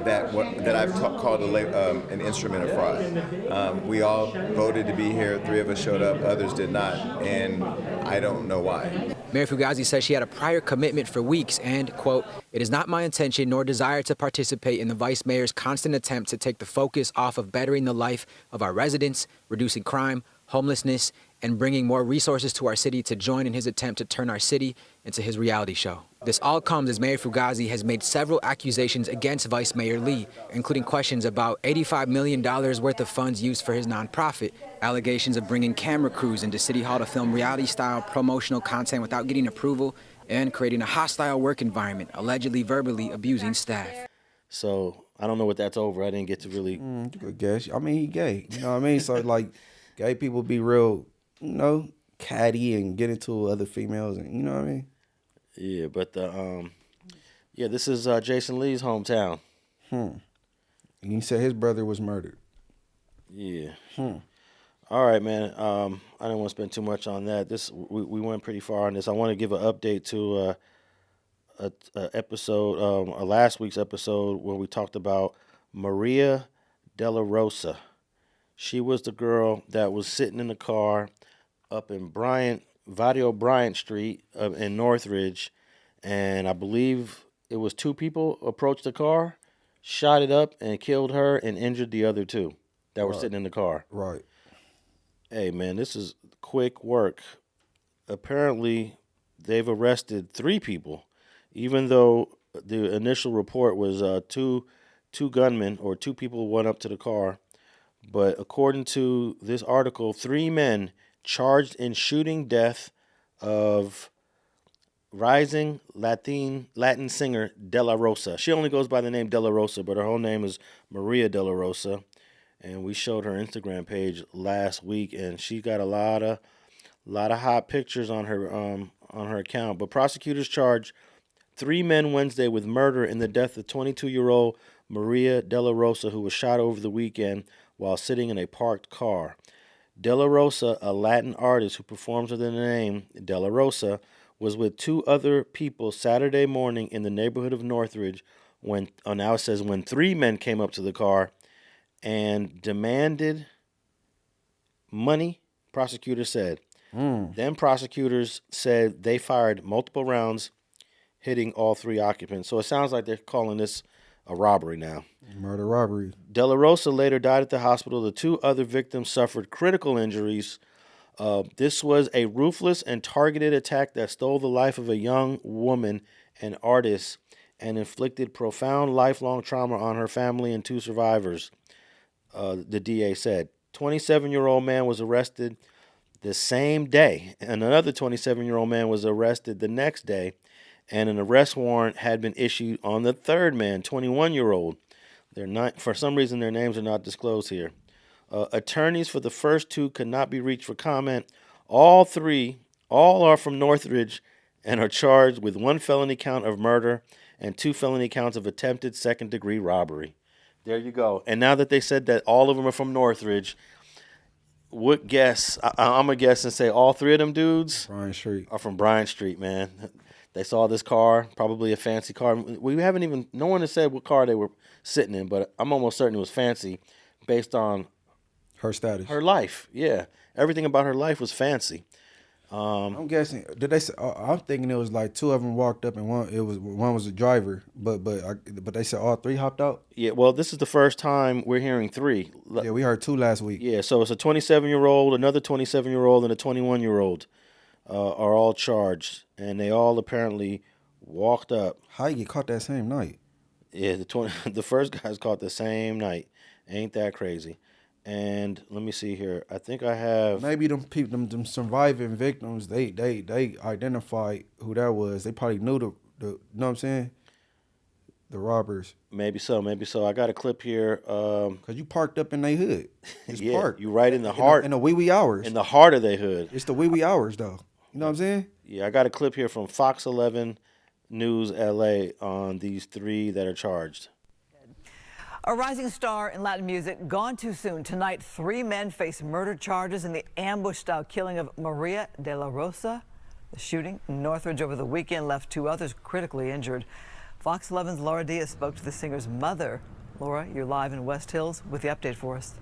that I've called an instrument of fraud. We all voted to be here. 3 of us showed up, others did not, and I don't know why. Mayor Fugazi says she had a prior commitment for weeks and, quote, "It is not my intention nor desire to participate in the vice mayor's constant attempt to take the focus off of bettering the life of our residents, reducing crime, homelessness, and bringing more resources to our city to join in his attempt to turn our city into his reality show." This all comes as Mayor Fugazi has made several accusations against Vice Mayor Lee, including questions about $85 million worth of funds used for his nonprofit, allegations of bringing camera crews into City Hall to film reality-style promotional content without getting approval, and creating a hostile work environment, allegedly verbally abusing staff. So I don't know what that's over. I didn't get to really. Good guess. I mean, he gay. You know what I mean? So, like, gay people be real, you know, catty and get into other females, and you know what I mean? Yeah, but this is Jason Lee's hometown. And he said his brother was murdered. Yeah. All right, man. I didn't want to spend too much on that. We went pretty far on this. I want to give an update to a last week's episode where we talked about Maria De La Rosa. She was the girl that was sitting in the car up in Bryant Street in Northridge, and I believe it was 2 people approached the car, shot it up, and killed her and injured the other 2 that were sitting in the car. Right. Hey, man, this is quick work. Apparently, they've arrested 3 people, even though the initial report was two gunmen or 2 people went up to the car. But according to this article, 3 men charged in shooting death of rising Latin singer De La Rosa. She only goes by the name De La Rosa, but her whole name is Maria De La Rosa. And we showed her Instagram page last week, and she got a lot of hot pictures on her account. But prosecutors charged 3 men Wednesday with murder in the death of 22-year-old Maria De La Rosa, who was shot over the weekend while sitting in a parked car. De La Rosa, a Latin artist who performs under the name De La Rosa, was with 2 other people Saturday morning in the neighborhood of Northridge when 3 men came up to the car and demanded money, prosecutors said. Then prosecutors said they fired multiple rounds, hitting all 3 occupants. So it sounds like they're calling this a robbery now. Murder robbery. De La Rosa later died at the hospital. The 2 other victims suffered critical injuries. This was a ruthless and targeted attack that stole the life of a young woman and artist and inflicted profound lifelong trauma on her family and 2 survivors, the DA said. 27-year-old man was arrested the same day, and another 27-year-old man was arrested the next day, and an arrest warrant had been issued on the 3rd man, 21-year-old. They're not, for some reason, their names are not disclosed here. Attorneys for the first 2 could not be reached for comment. All are from Northridge and are charged with 1 felony count of murder and 2 felony counts of attempted second-degree robbery. There you go. And now that they said that all of them are from Northridge, what guess? I'm going to guess and say all 3 of them dudes Bryant Street. are from Bryant Street, man. They saw this car, probably a fancy car. No one has said what car they were sitting in, but I'm almost certain it was fancy based on her status. Her life, yeah. Everything about her life was fancy. I'm guessing. Did they say? I'm thinking it was like 2 of them walked up and one was a driver, but they said all 3 hopped out. Yeah, well, this is the first time we're hearing 3. Yeah, we heard 2 last week. Yeah, so it's a 27-year-old, another 27-year-old, and a 21-year-old are all charged, and they all apparently walked up. How you get caught that same night? Yeah, the first guy's caught the same night. Ain't that crazy? And let me see here. I think I have maybe them people, them surviving victims. They identified who that was. They probably knew the you know what I'm saying? The robbers. Maybe so. I got a clip here. Cause you parked up in their hood. It's yeah, parked. You right in the heart. In the wee hours. In the heart of their hood. It's the wee hours though. You know what I'm saying? Yeah, I got a clip here from Fox 11 News LA on these 3 that are charged. A rising star in Latin music gone too soon. Tonight, 3 men face murder charges in the ambush-style killing of Maria De La Rosa. The shooting in Northridge over the weekend left 2 others critically injured. Fox 11's Laura Diaz spoke to the singer's mother. Laura, you're live in West Hills with the update for us.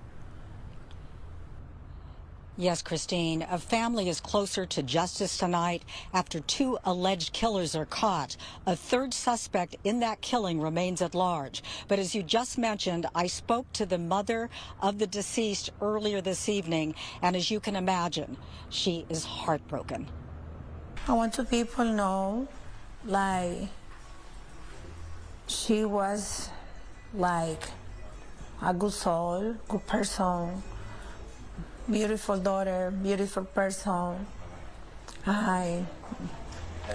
Yes, Christine, a family is closer to justice tonight after 2 alleged killers are caught. A 3rd suspect in that killing remains at large. But as you just mentioned, I spoke to the mother of the deceased earlier this evening, and as you can imagine, she is heartbroken. I want to people know, like, she was like a good soul, good person. Beautiful daughter, beautiful person,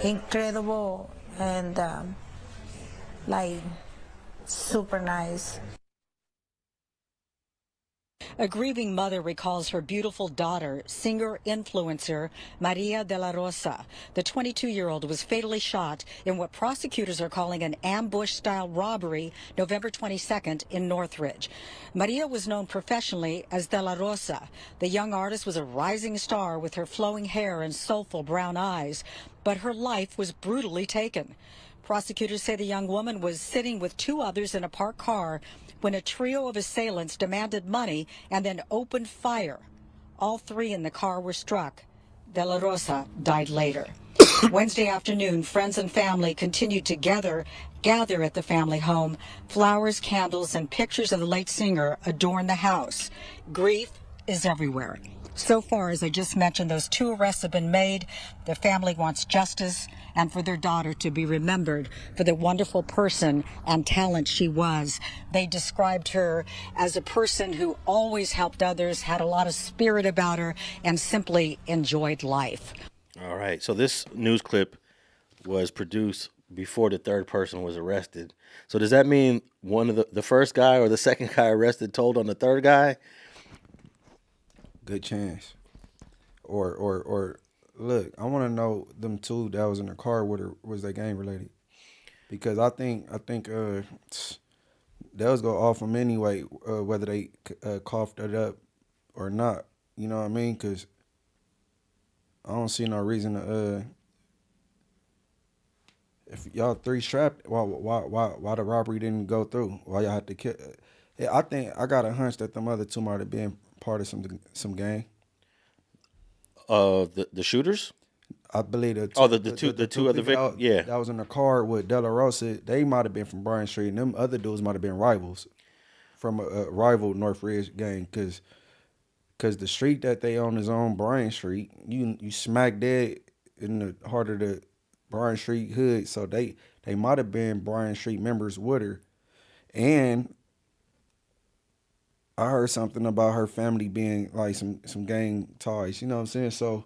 incredible and like super nice. A grieving mother recalls her beautiful daughter, singer-influencer Maria De La Rosa. The 22-year-old was fatally shot in what prosecutors are calling an ambush-style robbery November 22nd in Northridge. Maria was known professionally as De La Rosa. The young artist was a rising star with her flowing hair and soulful brown eyes, but her life was brutally taken. Prosecutors say the young woman was sitting with 2 others in a parked car when a trio of assailants demanded money and then opened fire. All 3 in the car were struck. De La Rosa died later. Wednesday afternoon, friends and family continued to gather at the family home. Flowers, candles, and pictures of the late singer adorn the house. Grief is everywhere. So far, as I just mentioned, those 2 arrests have been made. The family wants justice and for their daughter to be remembered for the wonderful person and talent she was. They described her as a person who always helped others, had a lot of spirit about her, and simply enjoyed life. All right, so this news clip was produced before the third person was arrested. So does that mean one of the first guy or the second guy arrested told on the third guy? Good chance. Or look, I want to know them two that was in the car with her, was they gang related? Because I think they'll go off them anyway, whether they coughed it up or not. You know what I mean? Because I don't see no reason to. If y'all three strapped, why the robbery didn't go through? Why y'all had to kill? I think I got a hunch that them other two might have been part of some gang. The shooters? I believe the two other victims. Yeah, that was in the car with De La Rosa. They might have been from Bryant Street, and them other dudes might have been rivals from a rival Northridge gang. Cause the street that they on is on Bryant Street. You smack dead in the heart of the Bryant Street hood. So they might have been Bryant Street members with her, and I heard something about her family being like some gang ties. You know what I'm saying? So,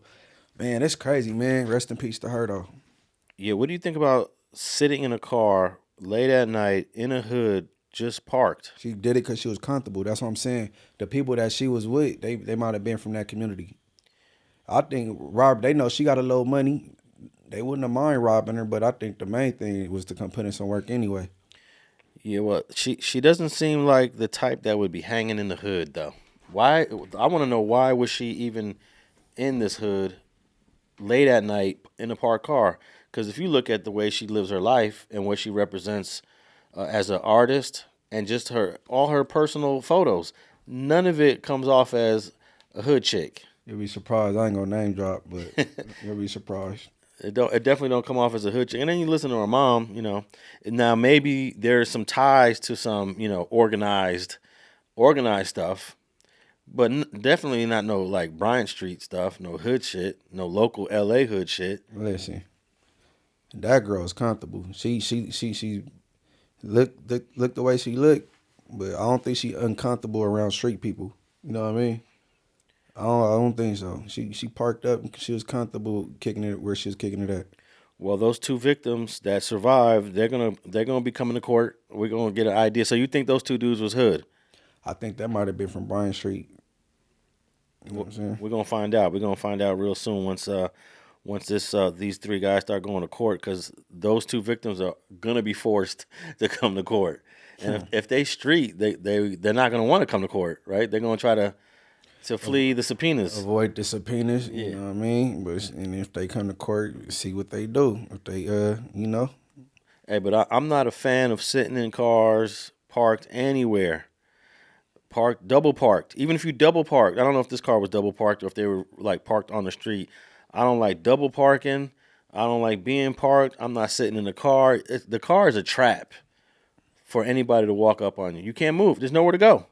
man, it's crazy, man. Rest in peace to her, though. Yeah, what do you think about sitting in a car late at night in a hood just parked? She did it because she was comfortable. That's what I'm saying. The people that she was with, they might have been from that community. I think they know she got a little money. They wouldn't have mind robbing her, but I think the main thing was to come put in some work anyway. Yeah, well, she doesn't seem like the type that would be hanging in the hood, though. Why? I want to know, why was she even in this hood late at night in a parked car? Because if you look at the way she lives her life and what she represents as an artist and just all her personal photos, none of it comes off as a hood chick. You'll be surprised. I ain't gonna name drop, but you'll be surprised. It definitely don't come off as a hood chick. And then you listen to her mom, Now maybe there's some ties to some, organized stuff, but definitely not no like Bryant Street stuff, no hood shit, no local LA hood shit. Listen, that girl is comfortable. She look the way she look, but I don't think she uncomfortable around street people. You know what I mean? I don't think so. She parked up and she was comfortable kicking it where she was kicking it at. Well, those two victims that survived, they're gonna be coming to court. We're gonna get an idea. So you think those two dudes was hood? I think that might have been from Bryant Street. You know what I'm saying? We're gonna find out. We're gonna find out real soon once these three guys start going to court, because those two victims are gonna be forced to come to court. And if they street, they're not gonna want to come to court, right? They're gonna try to flee the subpoenas. Avoid the subpoenas, you know what I mean? And if they come to court, see what they do. If they, Hey, but I'm not a fan of sitting in cars parked anywhere. Double parked. Even if you double parked. I don't know if this car was double parked or if they were like parked on the street. I don't like double parking. I don't like being parked. I'm not sitting in the car. The car is a trap for anybody to walk up on you. You can't move. There's nowhere to go.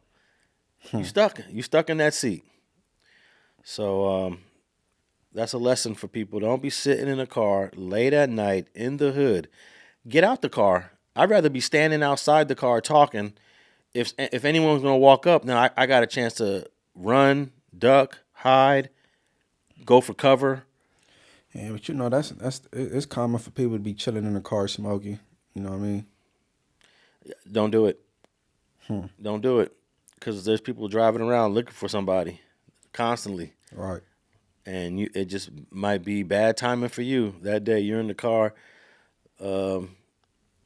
You stuck in that seat. So that's a lesson for people. Don't be sitting in a car late at night in the hood. Get out the car. I'd rather be standing outside the car talking. If anyone's gonna walk up, now I got a chance to run, duck, hide, go for cover. Yeah, but it's common for people to be chilling in the car smoking. You know what I mean? Don't do it. Don't do it. Because there's people driving around looking for somebody constantly. Right. And it just might be bad timing for you that day. You're in the car,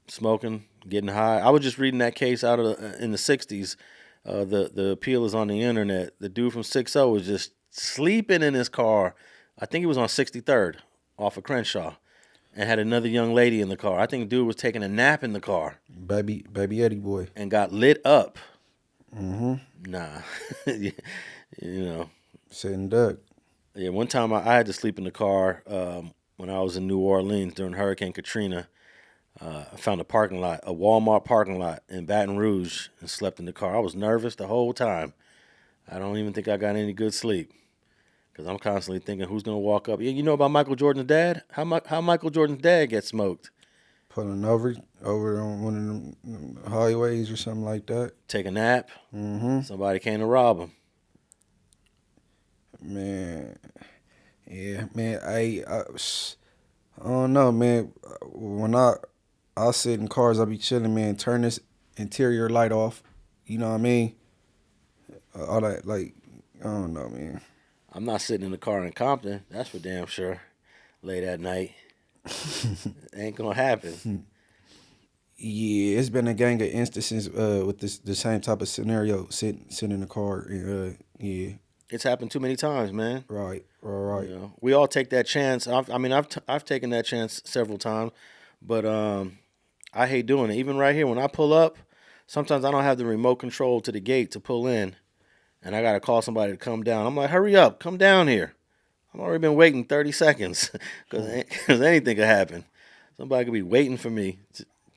smoking, getting high. I was just reading that case out of in the 60s. The appeal is on the internet. The dude from 60 was just sleeping in his car. I think he was on 63rd off of Crenshaw, and had another young lady in the car. I think the dude was taking a nap in the car. Baby Eddie boy. And got lit up. Mm-hmm. Nah. Sitting duck. Yeah, one time I had to sleep in the car when I was in New Orleans during Hurricane Katrina. I found a Walmart parking lot in Baton Rouge, and slept in the car. I was nervous the whole time. I don't even think I got any good sleep, because I'm constantly thinking, who's going to walk up? You know about Michael Jordan's dad? How Michael Jordan's dad gets smoked? Pulling over on one of them highways or something like that. Take a nap. Mm-hmm. Somebody came to rob him. Man, yeah, man. I don't know, man. When I sit in cars, I be chilling, man. Turn this interior light off. You know what I mean? All that, like, I don't know, man. I'm not sitting in the car in Compton. That's for damn sure. Late at night. Ain't gonna happen. Yeah, it's been a gang of instances with the same type of scenario. Sitting in the car. Yeah. It's happened too many times, man. Right. You know, we all take that chance. I've taken that chance several times, but I hate doing it. Even right here, when I pull up, sometimes I don't have the remote control to the gate to pull in, and I gotta call somebody to come down. I'm like, hurry up, come down here. I've already been waiting 30 seconds because anything could happen. Somebody could be waiting for me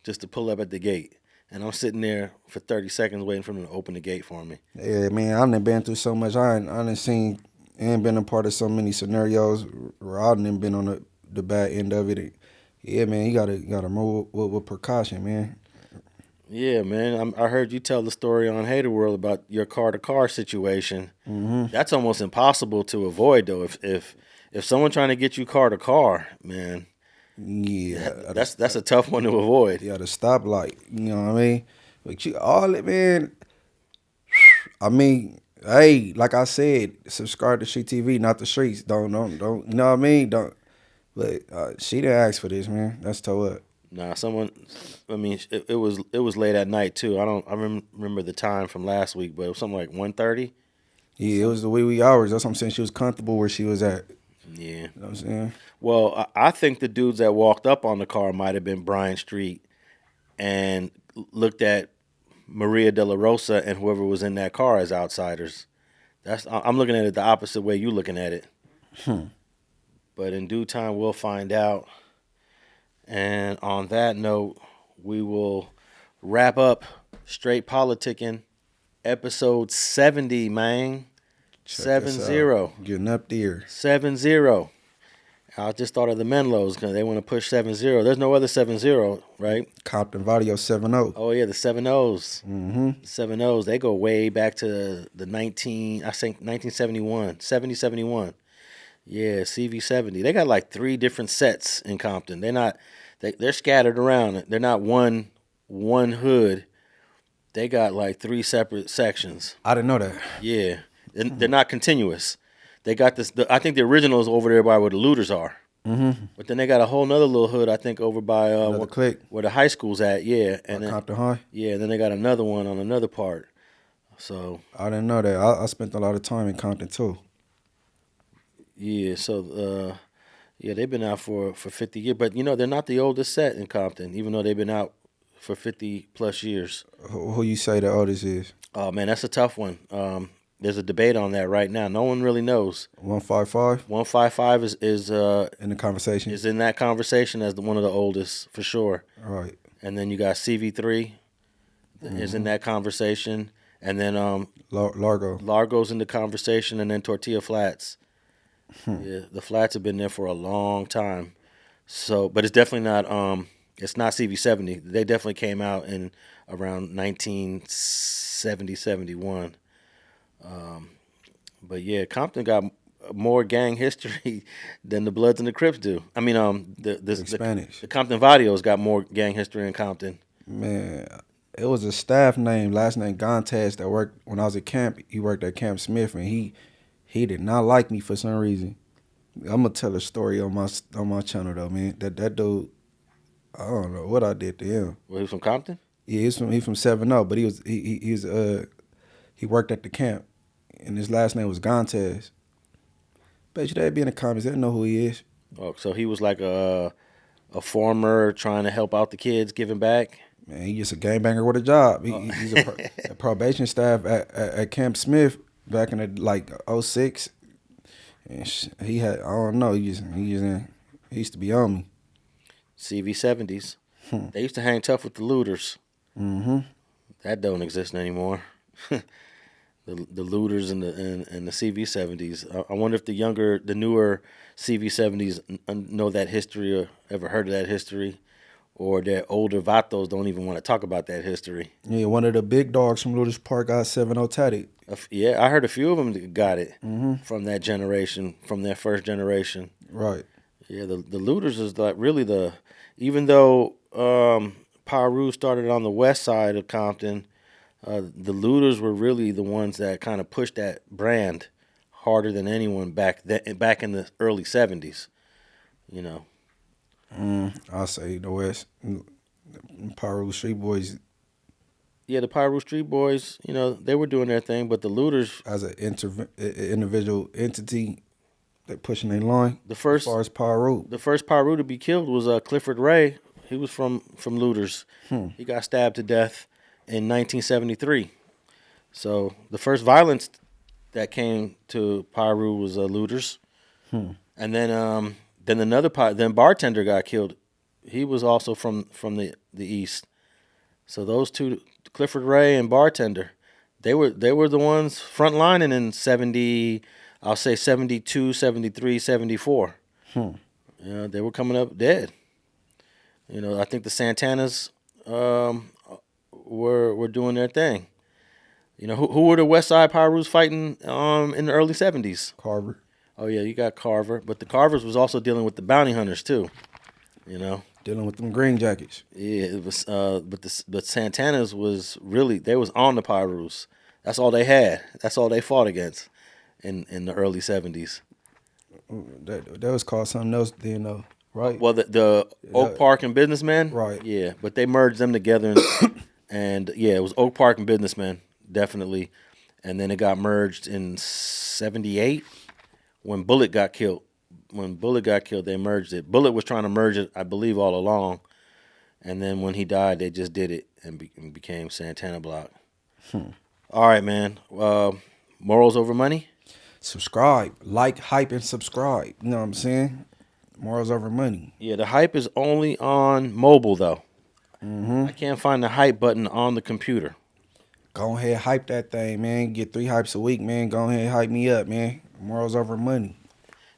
just to pull up at the gate, and I'm sitting there for 30 seconds waiting for them to open the gate for me. Yeah, man, I done been through so much. I done seen and been a part of so many scenarios where I done been on the bad end of it. Yeah, man, you gotta move with precaution, man. Yeah, man. I heard you tell the story on Hater World about your car-to-car situation. Mm-hmm. That's almost impossible to avoid, though. If someone trying to get you car-to-car, man, yeah, that's a tough one to avoid. Yeah, the stoplight. You know what I mean? But you all it, man. I mean, hey, like I said, subscribe to StreetTV, not the streets. Don't. You know what I mean? Don't. But she didn't ask for this, man. That's toe up. Nah, it was late at night too. I remember the time from last week, but it was something like 1:30. Yeah, it was the wee hours. That's what I'm saying. She was comfortable where she was at. Yeah. You know what I'm saying? Well, I think the dudes that walked up on the car might have been Bryant Street and looked at Maria De La Rosa and whoever was in that car as outsiders. I'm looking at it the opposite way you looking at it. But in due time, we'll find out. And on that note, we will wrap up Straight Politicking, episode 70, man. 70. Getting up there. 70. I just thought of the Menlos because they want to push 70. There's no other 70, right? Compton Vadio 70. Oh, yeah, the 70s. Mm-hmm. 70s, they go way back to the 1971, 70-71. Yeah, CV70. They got like 3 different sets in Compton. They're scattered around. They're not one hood. They got like 3 separate sections. I didn't know that. Yeah. They're not continuous. They got this. I think the original is over there by where the looters are. Mm-hmm. But then they got a whole nother little hood, I think, over by where the high school's at. Yeah. And then, Compton High? Yeah, and then they got another one on another part. So I didn't know that. I spent a lot of time in Compton too. Yeah, so they've been out for 50 years. But, they're not the oldest set in Compton, even though they've been out for 50-plus years. Who you say the oldest is? Oh, man, that's a tough one. There's a debate on that right now. No one really knows. 155? 155 is in the conversation? Is in that conversation as one of the oldest, for sure. Right. And then you got CV3 is in that conversation. And then Largo's in the conversation, and then Tortilla Flats. Yeah, the Flats have been there for a long time. So, but it's definitely not it's not CV70. They definitely came out in around 1970, 71. But yeah, Compton got more gang history than the Bloods and the Crips do. I mean, the Compton Vadios got more gang history in Compton. Man, it was a staff name, last name Gontas, that worked when I was at camp. He worked at Camp Smith, and he did not like me for some reason. I'm gonna tell a story on my channel though, man. That dude, I don't know what I did to him. Well, he was from Compton? Yeah, he's from 7-0, but he worked at the camp, and his last name was Gontas. Bet you they'd be in the comments. They don't know who he is. Oh, so he was like a farmer trying to help out the kids, giving back? Man, he's just a gangbanger with a job. He's a probation staff at Camp Smith back in the 06. And he had, I don't know, he used to be on me. CV70s. They used to hang tough with the looters. Mm-hmm. That don't exist anymore. The looters and the CV70s. I wonder if the newer CV70s know that history or ever heard of that history, or their older vatos don't even want to talk about that history. Yeah, one of the big dogs from Looters Park got 7-0 tatted. Yeah, I heard a few of them got it from that generation, from their first generation. Right. Yeah, the looters is like really even though Piru started on the west side of Compton, the looters were really the ones that kind of pushed that brand harder than anyone back in the early 70s, you know. I'll say the West. Piru Street Boys. Yeah, the Piru Street Boys, you know, they were doing their thing, but the looters, as an individual entity, they pushing their line. As far as Piru, the first Piru to be killed was Clifford Ray. He was from looters. He got stabbed to death in 1973. So the first violence that came to Piru was looters. And then then bartender got killed. He was also from the east. So those two, Clifford Ray and bartender, they were the ones frontlining in 70, I'll say 72, 73, 74. You know, they were coming up dead. You know, I think the Santanas were doing their thing. You know, who were the West Side Pirus fighting in the early 70s? Carver. Oh yeah, you got Carver, but the Carvers was also dealing with the bounty hunters too. You know, dealing with them green jackets. Yeah, it was. But Santanas was really, they was on the Pirus. That's all they had. That's all they fought against in the early 70s. That was called something else then, though, right? Well, the Oak Park and Businessmen. Right. Yeah, but they merged them together, and yeah, it was Oak Park and Businessmen, definitely. And then it got merged in 78 when Bullet got killed. When Bullet got killed, they merged it. Bullet was trying to merge it, I believe, all along. And then when he died, they just did it and became Santana Block. All right, man. Morals over money? Subscribe. Like, hype, and subscribe. You know what I'm saying? Morals over money. Yeah, the hype is only on mobile, though. I can't find the hype button on the computer. Go ahead, hype that thing, man. Get 3 hypes a week, man. Go ahead, hype me up, man. Morals over money.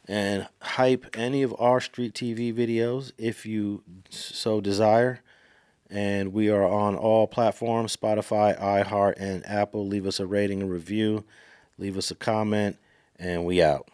And hype any of our Street TV videos if you so desire. And we are on all platforms, Spotify, iHeart, and Apple. Leave us a rating and review. Leave us a comment, and we out.